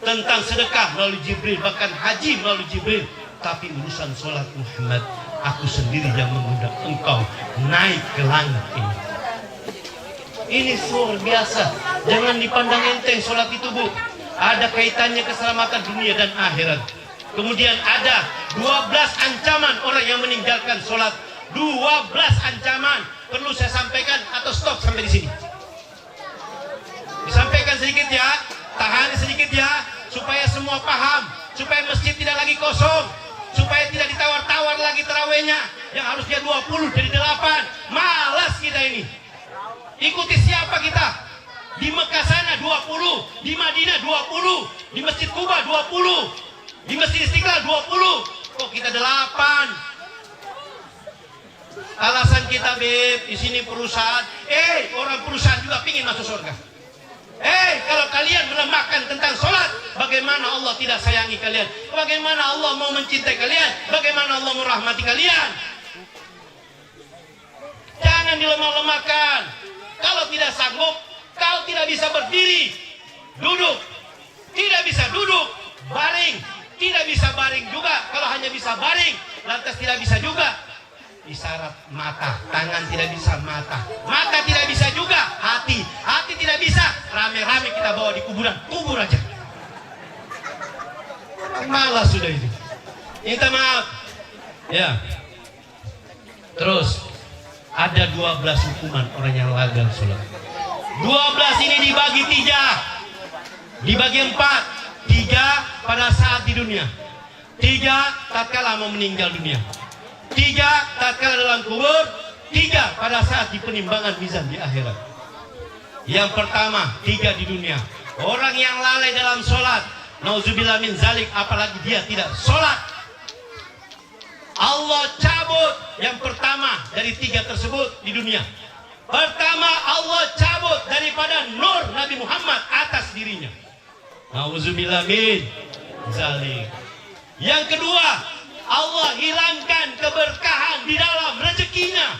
tentang sedekah melalui Jibril, bahkan haji melalui Jibril. Tapi urusan sholat Muhammad, aku sendiri yang mengundang engkau naik ke langit ini. Ini luar biasa. Jangan dipandang enteng sholat itu, Bu. Ada kaitannya keselamatan dunia dan akhirat. Kemudian ada 12 ancaman orang yang meninggalkan sholat. 12 ancaman. Perlu saya sampaikan atau stop sampai di sini? Disampaikan sedikit ya. Tahan sedikit ya. Supaya semua paham. Supaya masjid tidak lagi kosong. Supaya tidak ditawar-tawar lagi terawihnya yang harusnya 20 jadi 8. Malas kita ini. Ikuti siapa kita? Di Mekah sana 20, di Madinah 20, di Masjid Kuba 20, di Masjid Istiqlal 20. Kok kita 8? Alasan kita, Beb, di sini perusahaan, orang perusahaan juga pingin masuk surga. Kalau kalian melemahkan tentang sholat, bagaimana Allah tidak sayangi kalian? Bagaimana Allah mau mencintai kalian? Bagaimana Allah merahmati kalian? Jangan dilemah-lemahkan. Kalau tidak sanggup, kalau tidak bisa berdiri, duduk. Tidak bisa duduk, baring. Tidak bisa baring juga. Kalau hanya bisa baring, lantas tidak bisa juga. Isyarat mata, tangan tidak bisa mata tidak bisa juga, hati tidak bisa, rame-rame kita bawa di kuburan, kubur aja. Malas sudah itu. Minta maaf. Ya. Terus ada 12 hukuman orang yang lalai sholat. 12 ini dibagi 3, dibagi 4. 3 pada saat di dunia, 3 tatkala mau meninggal dunia, 3 tatkala dalam kubur, 3 pada saat di penimbangan mizan di akhirat. Yang pertama, 3 di dunia. Orang yang lalai dalam sholat, nauzubillah min zalik, apalagi dia tidak sholat, Allah cabut yang pertama dari 3 tersebut di dunia. Pertama, Allah cabut daripada nur Nabi Muhammad atas dirinya. Nauzubillah min zalik. Yang kedua, Allah hilangkan keberkahan di dalam rezekinya.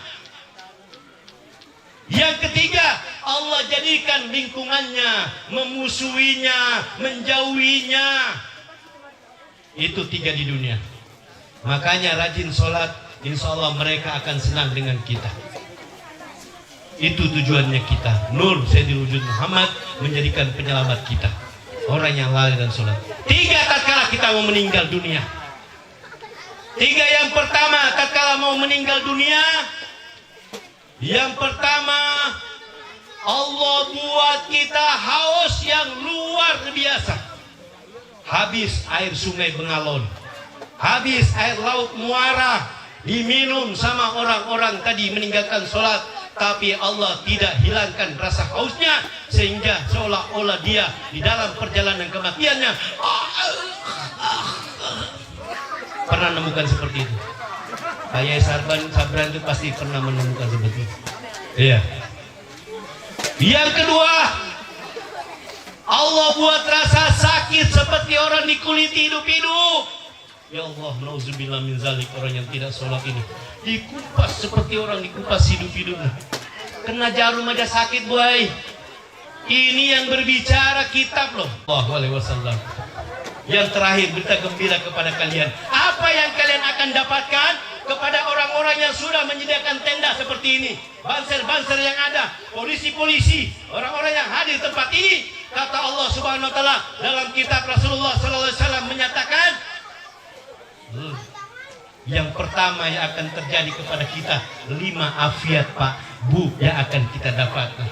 Yang ketiga, Allah jadikan lingkungannya, memusuhinya, menjauhinya. Itu 3 di dunia. Makanya rajin sholat, insya Allah mereka akan senang dengan kita. Itu tujuannya kita. Nur Sayyidil Wujud Muhammad menjadikan penyelamat kita. Orang yang lalai dan sholat. 3 tatkala kita mau meninggal dunia. 3 yang pertama tatkala mau meninggal dunia. Yang pertama, Allah buat kita haus yang luar biasa. Habis air sungai Bengalon, habis air laut Muara, diminum sama orang-orang tadi meninggalkan sholat. Tapi Allah tidak hilangkan rasa hausnya, sehingga seolah-olah dia di dalam perjalanan kematiannya. Pernah menemukan seperti itu? Ayah Sabran itu pasti pernah menemukan seperti itu. Iya. Yang kedua, Allah buat rasa sakit seperti orang dikuliti hidup-hidup. Ya Allah, nauzubillah min zalik, orang yang tidak sholat ini dikupas seperti orang dikupas hidup-hidup. Kena jarum aja sakit, boy. Ini yang berbicara kitab loh. Sallallahu alaihi wasallam. Yang terakhir, berita gembira kepada kalian. Apa yang kalian akan dapatkan kepada orang-orang yang sudah menyediakan tenda seperti ini, banser-banser yang ada, polisi-polisi, orang-orang yang hadir tempat ini. Kata Allah Subhanahu wa taala dalam kitab Rasulullah sallallahu alaihi wasallam menyatakan, yang pertama yang akan terjadi kepada kita 5 afiat, Pak, Bu, yang akan kita dapatkan.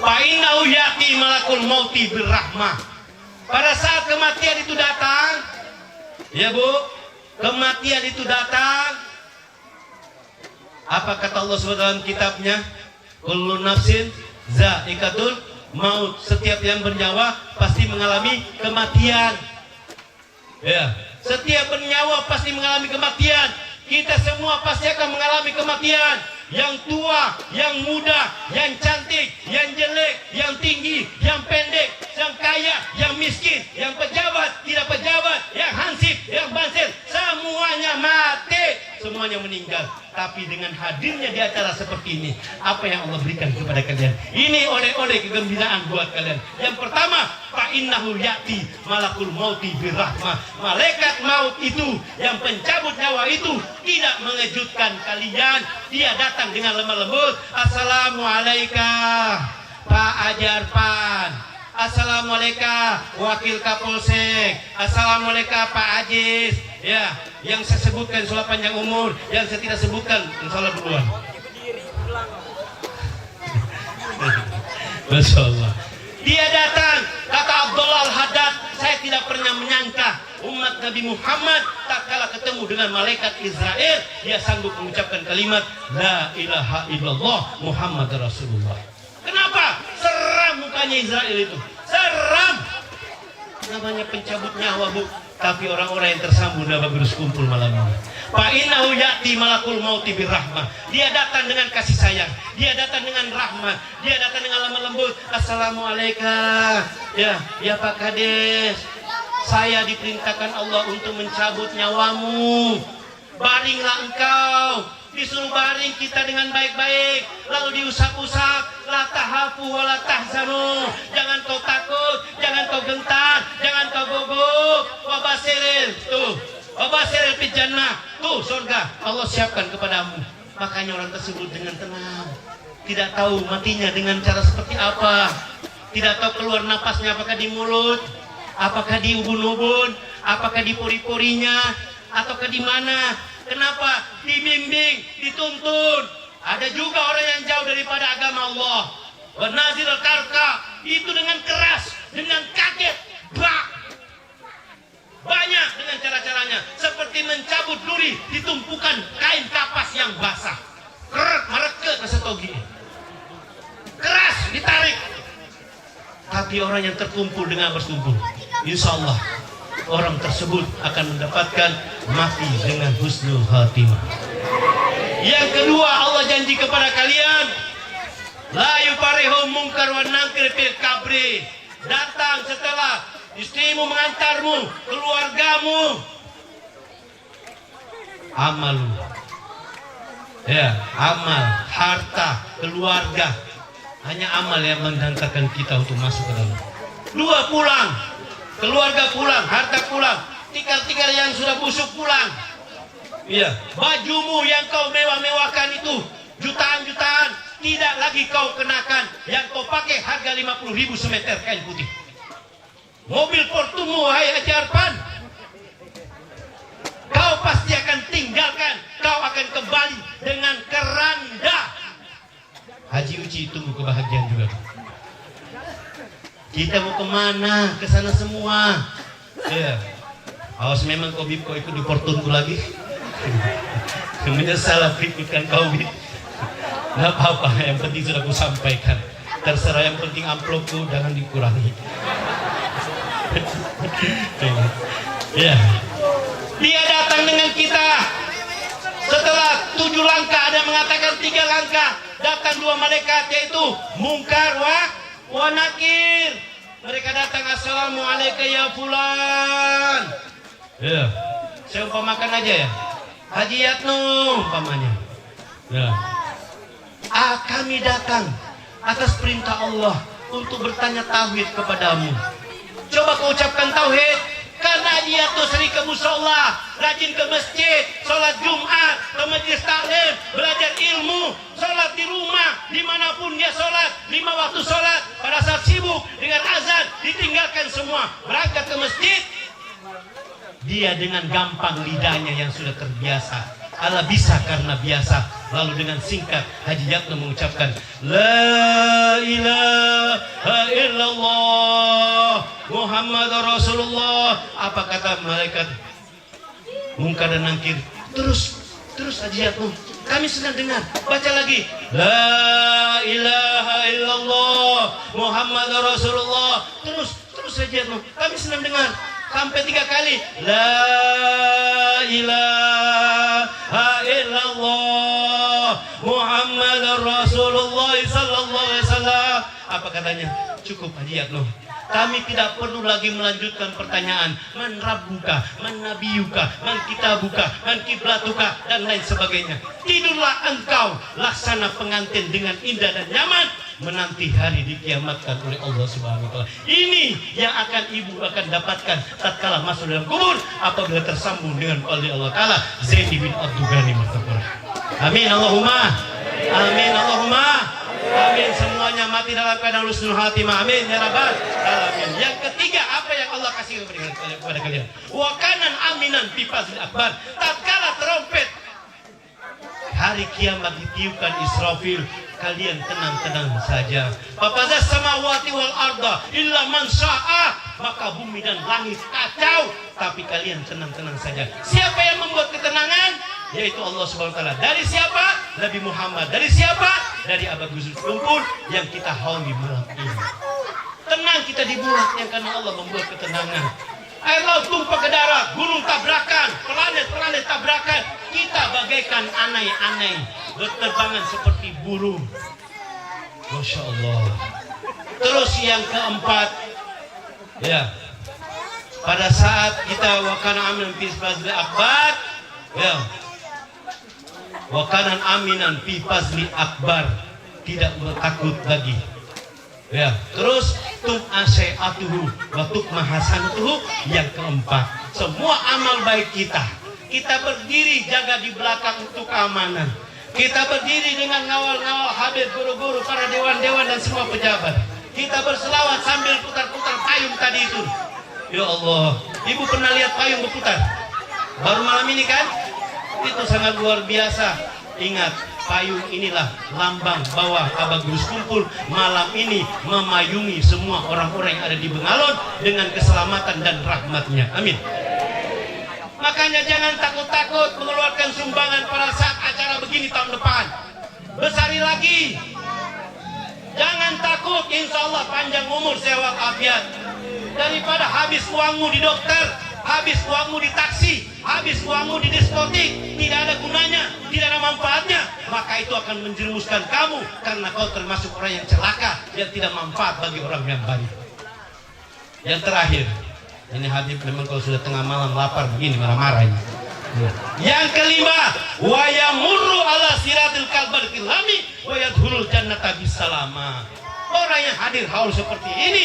Fa'innahu ya'ti malakul mauti birrahmah. Pada saat kematian itu datang, ya Bu, kematian itu datang. Apa kata Allah SWT dalam kitabnya? Kullu nafsin za'iqatul maut. Setiap yang bernyawa pasti mengalami kematian. Ya, setiap bernyawa pasti mengalami kematian. Kita semua pasti akan mengalami kematian. Yang tua, yang muda, yang cantik, yang jelek, yang tinggi, yang pendek, yang kaya, yang miskin, yang pejabat, tidak pejabat, yang hansip, yang banser, semuanya mati, semuanya meninggal. Tapi dengan hadirnya di acara seperti ini, apa yang Allah berikan kepada kalian? Ini oleh-oleh kegembiraan buat kalian. Yang pertama, fa'innahu ya'ti malakul mauti birrahmah. Malaikat maut itu, yang pencabut nyawa itu, tidak mengejutkan kalian. Dia datang dengan lemah lembut. Assalamualaikum Pak Ajarpan. Assalamualaikum Wakil Kapolsek. Assalamualaikum Pak Ajis. Ya, yang saya sebutkan soal panjang umur, yang saya tidak sebutkan salah duluan. Masya Allah. Dia datang, kata Abdullah Al-Haddad, saya tidak pernah menyangka umat Nabi Muhammad tak kalah ketemu dengan malaikat Israel, dia sanggup mengucapkan kalimat La ilaha illallah Muhammad Rasulullah. Kenapa? Seram mukanya Israel itu, seram. Namanya pencabut nyawa, Bu. Tapi orang-orang yang tersambung dapat berus kumpul malam ini. Fa innahu ya'ti malakul mauti birrahmah. Dia datang dengan kasih sayang, dia datang dengan rahmat, dia datang dengan lemah lembut. Assalamualaikum. Ya Pak Kades, saya diperintahkan Allah untuk mencabut nyawamu. Baringlah engkau. Disuruh baring kita dengan baik-baik, lalu diusap-usap. La tahafu wa la tahzanu. Jangan kau takut, jangan kau gentar, jangan kau gugup. Wa basiril tuh, wa basiril fil jannah. Tuh surga Allah siapkan kepadamu. Makanya orang tersebut dengan tenang, tidak tahu matinya dengan cara seperti apa, tidak tahu keluar napasnya apakah di mulut, apakah di ubun-ubun, apakah di pori-porinya, ataukah di mana. Kenapa? Dibimbing, dituntun. Ada juga orang yang jauh daripada agama Allah. Bernazir al-karka, itu dengan keras, dengan kaget, bak. Banyak dengan cara-caranya, seperti mencabut duri, ditumpukan kain kapas yang basah. Keret, mareket, rasa togi. Keras, ditarik. Tapi orang yang terkumpul dengan bersumpah, insya Allah orang tersebut akan mendapatkan mati dengan husnul khatimah. Yang kedua, Allah janji kepada kalian, la yufarihum munkar wa nankir fil kabri. Datang setelah istrimu mengantarmu, keluargamu, amalu, amal, harta, keluarga. Hanya amal yang mengantarkan kita untuk masuk ke dalam. Dua, pulang, keluarga pulang, harta pulang, tikar-tikar yang sudah busuk pulang. Iya, bajumu yang kau mewah-mewahkan itu jutaan-jutaan tidak lagi kau kenakan. Yang kau pakai harga 50.000 semeter kain putih. Mobil Portumu, wahai Haji Arfan, kau pasti akan tinggalkan. Kau akan kembali dengan keranda. Haji Uci tunggu kebahagiaan juga. Kita mau kemana? Ke sana semua. Ya. Awas memang kau ikut di Portunku lagi. Menyesal ikutkan kau. Nggak apa-apa, yang penting sudah aku sampaikan. Terserah, yang penting amplopku jangan dikurangi. Ya. Dia datang dengan kita. Setelah 7 langkah, ada mengatakan 3 langkah. Datang 2 malaikat, yaitu Munkar wa Nakir. Mereka datang, assalamualaikum ya fulan. Ya. Saya umpamakan aja ya, Haji Yatno umpamanya. Ya. Kami datang atas perintah Allah untuk bertanya tauhid kepadamu. Coba kau ucapkan tauhid, karena dia tuh sering ke musola, rajin ke masjid, sholat Jumat, ke majelis taklim, belajar ilmu, sholat di rumah, dimanapun dia sholat, 5 waktu sholat. Pada saat sibuk dengan azan, ditinggalkan semua, berangkat ke masjid. Dia dengan gampang lidahnya yang sudah terbiasa, ala bisa karena biasa. Lalu dengan singkat Haji Yatno mengucapkan La ilaha illallah Muhammad Rasulullah. Apa kata malaikat Munkar dan Nakir? Terus Haji Yatno, kami sedang dengar. Baca lagi, La ilaha illallah Muhammad Rasulullah. Terus Haji Yatno, kami sedang dengar. Sampai 3 kali, La ilaha illallah Muhammad Rasulullah sallallahu alaihi wasallam. Apa katanya? Cukup Haji Yatno. Kami tidak perlu lagi melanjutkan pertanyaan man rabbuka, man nabiyuka, man kitabuka, man kiblatuka dan lain sebagainya. Tidurlah engkau, laksana pengantin dengan indah dan nyaman, menanti hari dikiamatkan oleh Allah Subhanahu wa taala. Ini yang akan ibu akan dapatkan tatkala masuk dalam kubur apabila tersambung dengan oleh Allah taala. Zaidi bin Abdugani Martapura. Amin Allahumma. Amin Allahumma. Amin. Semuanya mati dalam keadaan husnul khatimah. Amin ya rabbal alamin. Yang ketiga, apa yang Allah kasih kepada kalian? Wa kanan aminan fi fazil akbar. Tatkala trompet hari kiamat ditiupkan Israfil, kalian tenang-tenang saja. Fafazas samawati wal arda illa man syaa. Maka bumi dan langit kacau, tapi kalian tenang-tenang saja. Siapa yang membuat ketenangan? Yaitu Allah Subhanahu wa taala. Dari siapa? Nabi Muhammad. Dari siapa? Dari Abad Guzul Kumpul yang kita haumi malam ini. Tenang kita di bulatnya karena Allah membuat ketenangan. Air laut tumpah ke darat, gunung tabrakan, planet tabrakan. kita bagaikan anai-anai berterbangan seperti burung. Masya Allah. Terus yang keempat, ya, pada saat kita wakana aminan fi fazli akbar, ya, wakanan aminan fi fazli akbar, tidak takut lagi. Ya, terus tum asyatuhu wa tum mahasanatuhu, yang keempat, semua amal baik kita berdiri jaga di belakang untuk keamanan. Kita berdiri dengan ngawal-ngawal habib, guru-guru, para dewan-dewan dan semua pejabat. Kita berselawat sambil putar-putar payung tadi itu. Ya Allah, ibu pernah lihat payung berputar? Baru malam ini kan? Itu sangat luar biasa. Ingat, payung inilah lambang bahwa Abagurus Kumpul malam ini memayungi semua orang-orang yang ada di Bengalon dengan keselamatan dan rahmatnya. Amin. Makanya jangan takut-takut mengeluarkan sumbangan pada saat acara begini tahun depan. Besari lagi. Jangan takut, insya Allah panjang umur sewa afiat. Daripada habis uangmu di dokter, habis uangmu di taksi, habis uangmu di diskotik, tidak ada gunanya, tidak ada manfaatnya, maka itu akan menjerumuskan kamu karena kau termasuk orang yang celaka, yang tidak manfaat bagi orang yang baik. Yang terakhir, ini Habib memang kalau sudah tengah malam lapar begini marah-marah ini. Yang kelima, wa yamurru ala siratil kalbar kilami wa yadkhulul jannata bisalama. Orang yang hadir haul seperti ini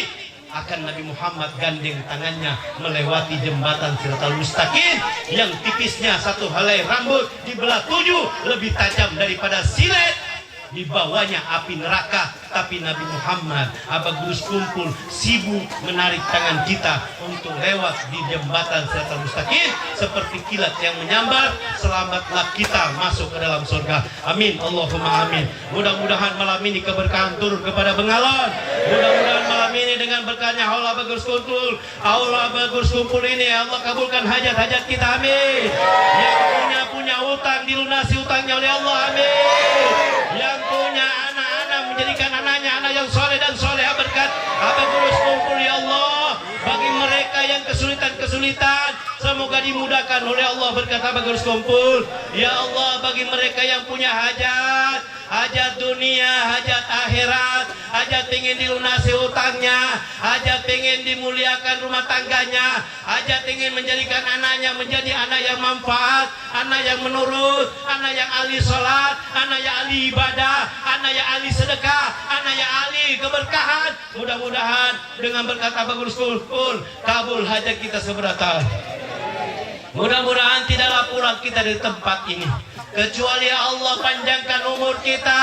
akan Nabi Muhammad gandeng tangannya melewati jembatan Siratal Mustaqim yang tipisnya satu helai rambut dibelah 7 lebih tajam daripada silet. Di bawahnya api neraka, tapi Nabi Muhammad Abagurus Kumpul sibuk menarik tangan kita untuk lewat di jembatan Siratal Mustaqim seperti kilat yang menyambar. Selamatlah kita masuk ke dalam surga. Amin, Allahumma amin. Mudah-mudahan malam ini keberkahan turun kepada Bengalon. Mudah-mudahan malam ini dengan berkahnya haul Abagurus Kumpul, haul Abagurus Kumpul ini Allah kabulkan hajat-hajat kita. Amin. Yang punya utang dilunasi utangnya oleh Allah. Amin. Yang punya anak-anak menjadikan anaknya anak yang soleh dan soleha berkat Abagurus Kumpul. Ya Allah, bagi mereka yang kesulitan semoga dimudahkan oleh Allah berkat Abagurus Kumpul. Ya Allah, bagi mereka yang punya hajat dunia, hajat akhirat, hajat ingin dilunasi utangnya, hajat ingin dimuliakan rumah tangganya, hajat ingin menjadikan anaknya menjadi anak yang manfaat, anak yang menurut, anak yang ahli sholat, anak yang ahli ibadah, anak yang ahli sedekah, anak yang ahli keberkahan. Mudah-mudahan dengan berkat Abagurus Kumpul kabul hajat kita seberata. Mudah-mudahan tidaklah pulang kita dari tempat ini kecuali Allah panjangkan umur kita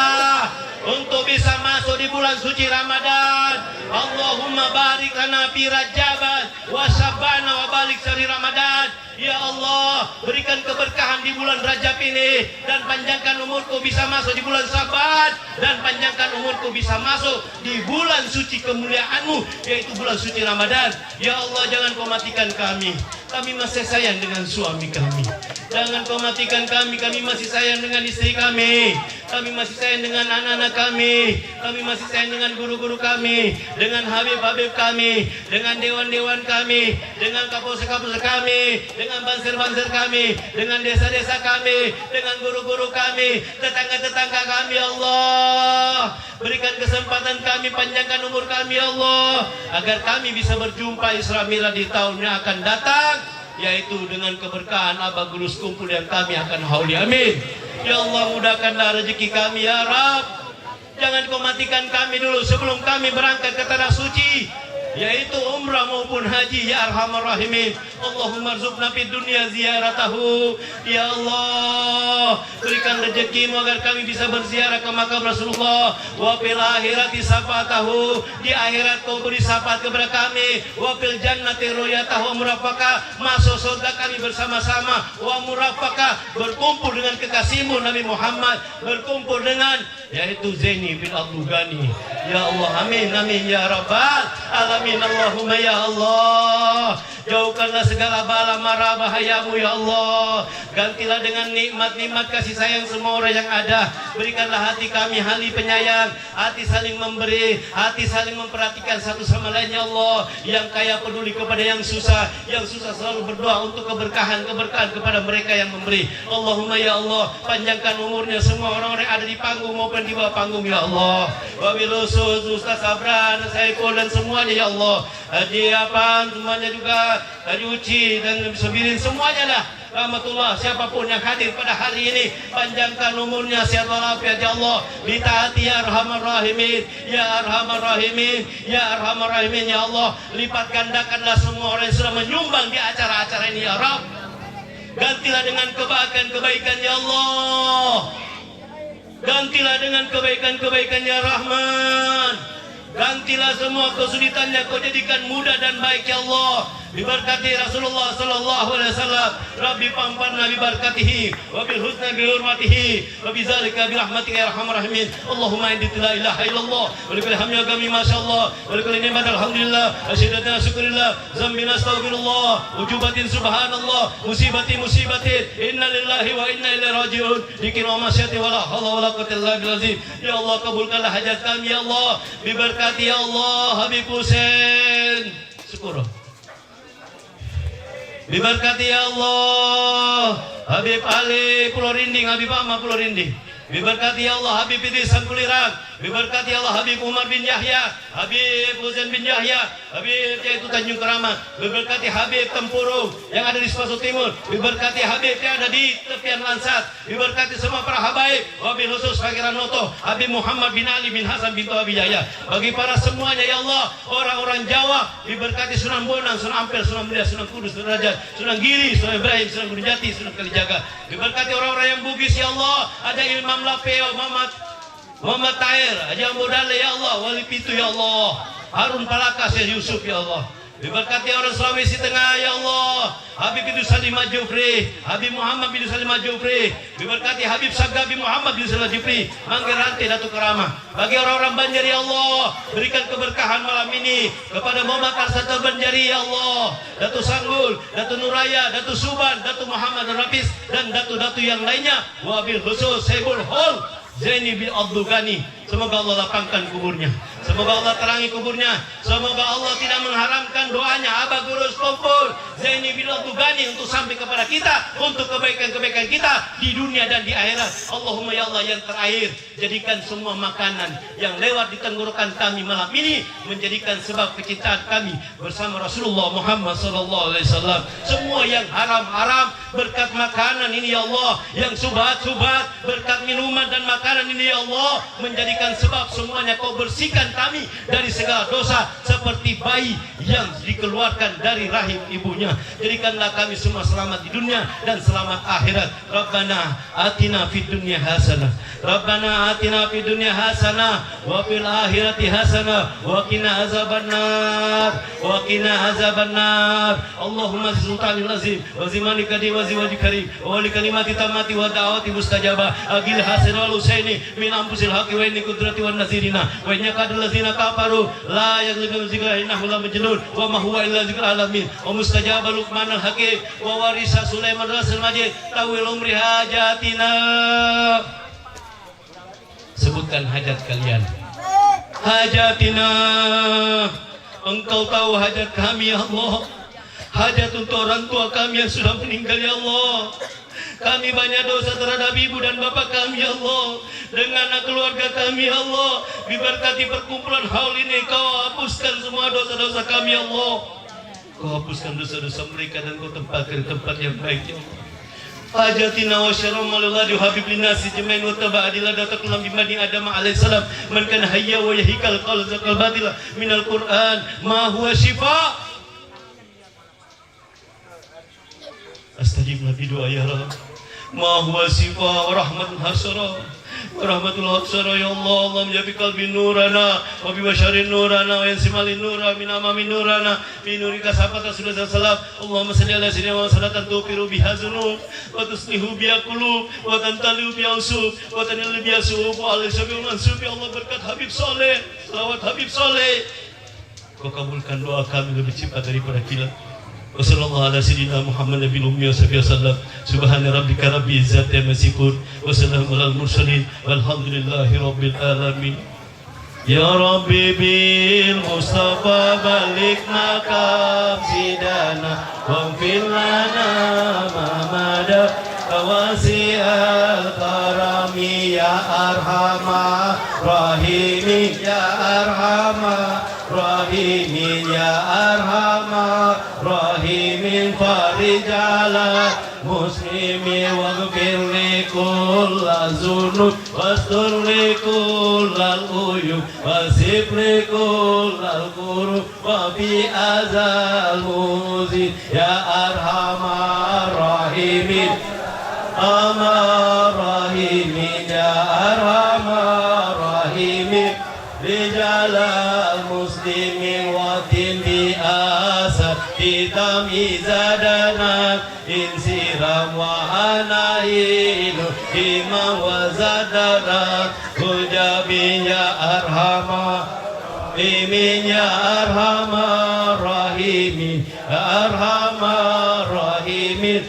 untuk bisa masuk di bulan suci Ramadan. Allahumma barik lana fi Rajaban wa Sya'ban wa balik syahri Ramadan. Ya Allah, berikan keberkahan di bulan Rajab ini dan panjangkan umurku bisa masuk di bulan Sya'ban dan panjangkan umurku bisa masuk di bulan suci kemuliaan-Mu yaitu bulan suci Ramadan. Ya Allah, jangan kau matikan kami. Kami masih sayang dengan suami kami. Jangan kau matikan kami. Kami masih sayang dengan istri kami. Kami masih sayang dengan anak-anak kami. Kami masih sayang dengan guru-guru kami, dengan habib-habib kami, dengan dewan-dewan kami, dengan kapolsek-kapolsek kami, dengan banser-banser kami, dengan desa-desa kami, dengan guru-guru kami, tetangga-tetangga kami. Ya Allah, berikan kesempatan kami, panjangkan umur kami ya Allah, agar kami bisa berjumpa Isra Mi'raj di tahun yang akan datang, yaitu dengan keberkahan Abagurus Kumpul yang kami akan hauli. Amin. Ya Allah, mudahkanlah rezeki kami ya Rabb. Jangan kau matikan kami dulu sebelum kami berangkat ke tanah suci, yaitu umrah maupun haji ya arhamar rahimin. Allahumma rzuqna fid dunya ziyaratahu. Ya Allah, berikan rezekimu agar kami bisa berziarah ke makam Rasulullah. Wa fil akhirati syafaatahu, di akhirat kau beri syafaat kepada kami. Wa fil jannati ru'yatahu, murafaqah, masuk surga kami bersama-sama. Wa murafaqah, berkumpul dengan kekasihmu Nabi Muhammad, berkumpul dengan yaitu Zaini bin Abdul Ghani. Ya Allah, amin amin ya rabbal alamin. Amin Allahumma ya Allah. Jauhkanlah segala bala mara bahayamu ya Allah. Gantilah dengan nikmat-nikmat kasih sayang semua orang yang ada. Berikanlah hati kami hati penyayang, hati saling memberi, hati saling memperhatikan satu sama lain ya Allah. Yang kaya peduli kepada yang susah selalu berdoa untuk keberkahan kepada mereka yang memberi. Allahumma ya Allah, panjangkan umurnya semua orang-orang yang ada di panggung maupun di bawah panggung ya Allah. Wabil khusus Ustaz Sabran, Saiful dan semuanya ya Allah. Haji Apan semuanya juga, Haji Uci dan Sabirin semuanya lah. Rahmatullah, siapapun yang hadir pada hari ini, panjangkan umurnya, sehat walafiat ya Allah. Ditaati ya Arhamar Rahimin, ya Arhamar Rahimin, ya Arhamar Rahimin ya Allah. Lipat gandakanlah semua orang yang sudah menyumbang di acara-acara ini ya Rabb. Gantilah dengan kebaikan-kebaikan ya Allah. Gantilah dengan kebaikan-kebaikan ya Rahman. Gantilah semua kesulitannya, kau jadikan mudah dan baik ya Allah. Diberkati Rasulullah sallallahu alaihi wasallam. Rabbi pamparna bi barakatihi wa bil husna bi hurmatihi wa bi zalika bi rahmatika ya arhamar rahimin. Allahumma inna la ilaha illallah wa lakal hamdu kami masyaallah wa lakal ni'mat alhamdulillah asyhadu syukurillah zambina astaghfirullah ujubatin subhanallah musibatin inna lillahi wa inna ilaihi rajiun. Dikir wa masyati wala haula wala quwwata illa billah. Ya Allah, kabulkanlah hajat kami ya Allah. Diberkati ya Allah Habib Hussein. Syukur. Diberkati ya Allah Habib Ali Pulau Rinding, Habib Ahmad Pulau Rinding. Diberkati ya Allah Habib Idris Sangkulirang. Diberkati ya Allah Habib Umar bin Yahya, Habib Husain bin Yahya, Habib yaitu Tanjung Keramat. Diberkati Habib Tempurung yang ada di Sepasu Timur. Diberkati Habib yang ada di tepian Lansat. Diberkati semua para habaib, wabil khusus Fakiran Noto, Habib Muhammad bin Ali bin Hasan bin Abi Yahya. Bagi para semuanya ya Allah, orang-orang Jawa, diberkati Sunan Bonang, Sunan Ampel, Sunan Mulia, Sunan Kudus, Sunan Derajat, Sunan Giri, Sunan Ibrahim, Sunan Gunung Jati, Sunan Kalijaga. Diberkati orang-orang yang Bugis ya Allah, ada Imam Lapeo, Muhammad Tahir, Haji Ambudale ya Allah, Wali Pitu ya Allah, Harun Palakas ya Yusuf ya Allah. Diberkati orang Sulawesi Tengah ya Allah, Habib Idrus Salim Jufri, Habib Muhammad bin Salim Jufri. Diberkati Habib Sagabi Muhammad bin Salim Jufri, Manggar Rantai Datuk Keramah. Bagi orang-orang Banjar ya Allah, berikan keberkahan malam ini kepada Muhammad Arsatul Banjari ya Allah, Datuk Sanggul, Datuk Nuraya, Datuk Suban, Datuk Muhammad Rafis dan Datuk-Datuk yang lainnya. Wabil khusus Saibul Hol Zaini bin Abdul Ghani. Semoga Allah lapangkan kuburnya, semoga Allah terangi kuburnya, semoga Allah tidak mengharamkan doanya Abah Gurus Kompor Zaini bin Abdul Ghani untuk sampai kepada kita, untuk kebaikan-kebaikan kita di dunia dan di akhirat. Allahumma ya Allah, yang terakhir, jadikan semua makanan yang lewat di tenggorokan kami malam ini menjadikan sebab kecintaan kami bersama Rasulullah Muhammad sallallahu alaihi wasallam. Semua yang haram-haram berkat makanan ini ya Allah, yang subhat-subhat berkat minuman dan makanan ini ya Allah, menjadikan sebab semuanya kau bersihkan kami dari segala dosa seperti bayi yang dikeluarkan dari rahim ibunya. Jadikanlah kami semua selamat di dunia dan selamat akhirat. Rabbana atina fid dunya hasanah, Rabbana atina fid dunya hasanah wa fil akhirati hasanah wa qina azabannar, wa qina azabannar. Allahumma sultanil azim wa zimanika di wa ziwajil karim wa li kalimati tamati wa da'wati mustajabah agil hasan wal husaini min ampusil haqi wa inni kudrati wan nazirina wa innaka allazina kafaru la yaghlibu zikra innahu la majnun wa ma huwa illa zikra alamin wa mustajaba Luqman al hakim wa warisa Sulaiman rasul majid tawil umri hajatina. Sebutkan hajat kalian. Hajatina, Engkau tahu hajat kami ya Allah. Hajat untuk orang tua kami yang sudah meninggal ya Allah. Kami banyak dosa terhadap ibu dan bapak kami ya Allah, dengan anak keluarga kami ya Allah. Diberkati perkumpulan haul ini, kau hapuskan semua dosa-dosa kami ya Allah. Kau hapuskan dosa-dosa mereka dan kau tempatkan di tempat yang baik ya Allah. Hajatina wa syarram maluladi habib linasi jemain wa tabadila datak nabi bani adam alaihissalam man kana hayya wa yahikal qal zakal batila minal quran ma huwa shifa. Astajibna bi doa ya Rabb. Ma huwa shifa wa rahmatun hasara wa rahmatul hasara ya Allah. Allah menjabi qalbi nurana wa bi basharin nurana wa yansimalin nura min amami nurana min nurika sabata sudah salam. Allahumma salli ala sayyidina wa salatan tufiru biha dzunub wa tuslihu biha qulub wa tantalu biha usub wa tanil biha suhub wa alaihi mansub. Ya Allah, berkat Habib Soleh, selawat Habib Soleh. Kau kabulkan doa kami lebih cepat daripada kilat. Wassallallahu ala sayyidina Muhammad nabiyil ummi wasallam. Subhana rabbika rabbil izzati amma yasifun. Wassalamu alal mursalin. Walhamdulillahi rabbil alamin. Ya Rabbi bil Mustafa balik makam sidana waghfir lana ma mada wasi'al karami ya arhamar rahimin ya arhamar rahimin ya arhamar rahimin farijalah muslimin waghfir li kullal zunub wastur li kullal uyub wasif li kullal qurub wa bi azal muzid ya arhamar rahimin Arhamar rahimin ya arhamar rahimin rijalal muslimin wa bi asad hitam izadana insiram wa anainu imam wa zadara kujabin ya arhamar rahimin ya arhamar rahimin ya arhamar rahimin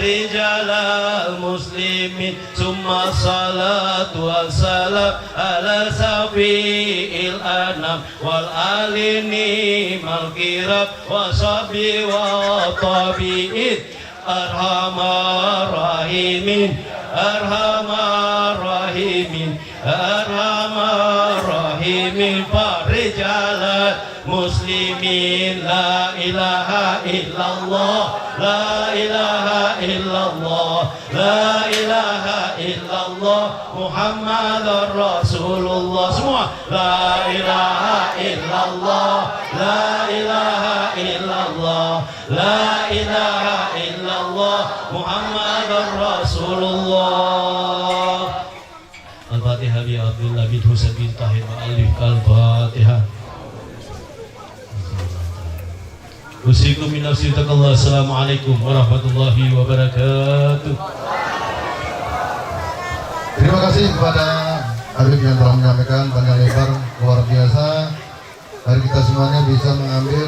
rijalal muslimin summa salatu wassalam ala safi'il anam wal alini mal kirab wa sabi wa tabi'in arhamar rahimin arhamar rahimin arhamar rahimin farijalal muslimin la ilaha illallah la ilaha illallah la ilaha illallah Muhammadur Rasulullah semua la ilaha illallah la ilaha illallah la ilaha illallah Muhammadur Rasulullah. Al-Fatihah bi Abdullah bin Husain bin Tahir al-Alif al-Fatihah. Usikum min nafsi taqallah. Assalamualaikum warahmatullahi wabarakatuh. Terima kasih kepada Habib yang telah menyampaikan panjang lebar luar biasa. Mari kita semuanya bisa mengambil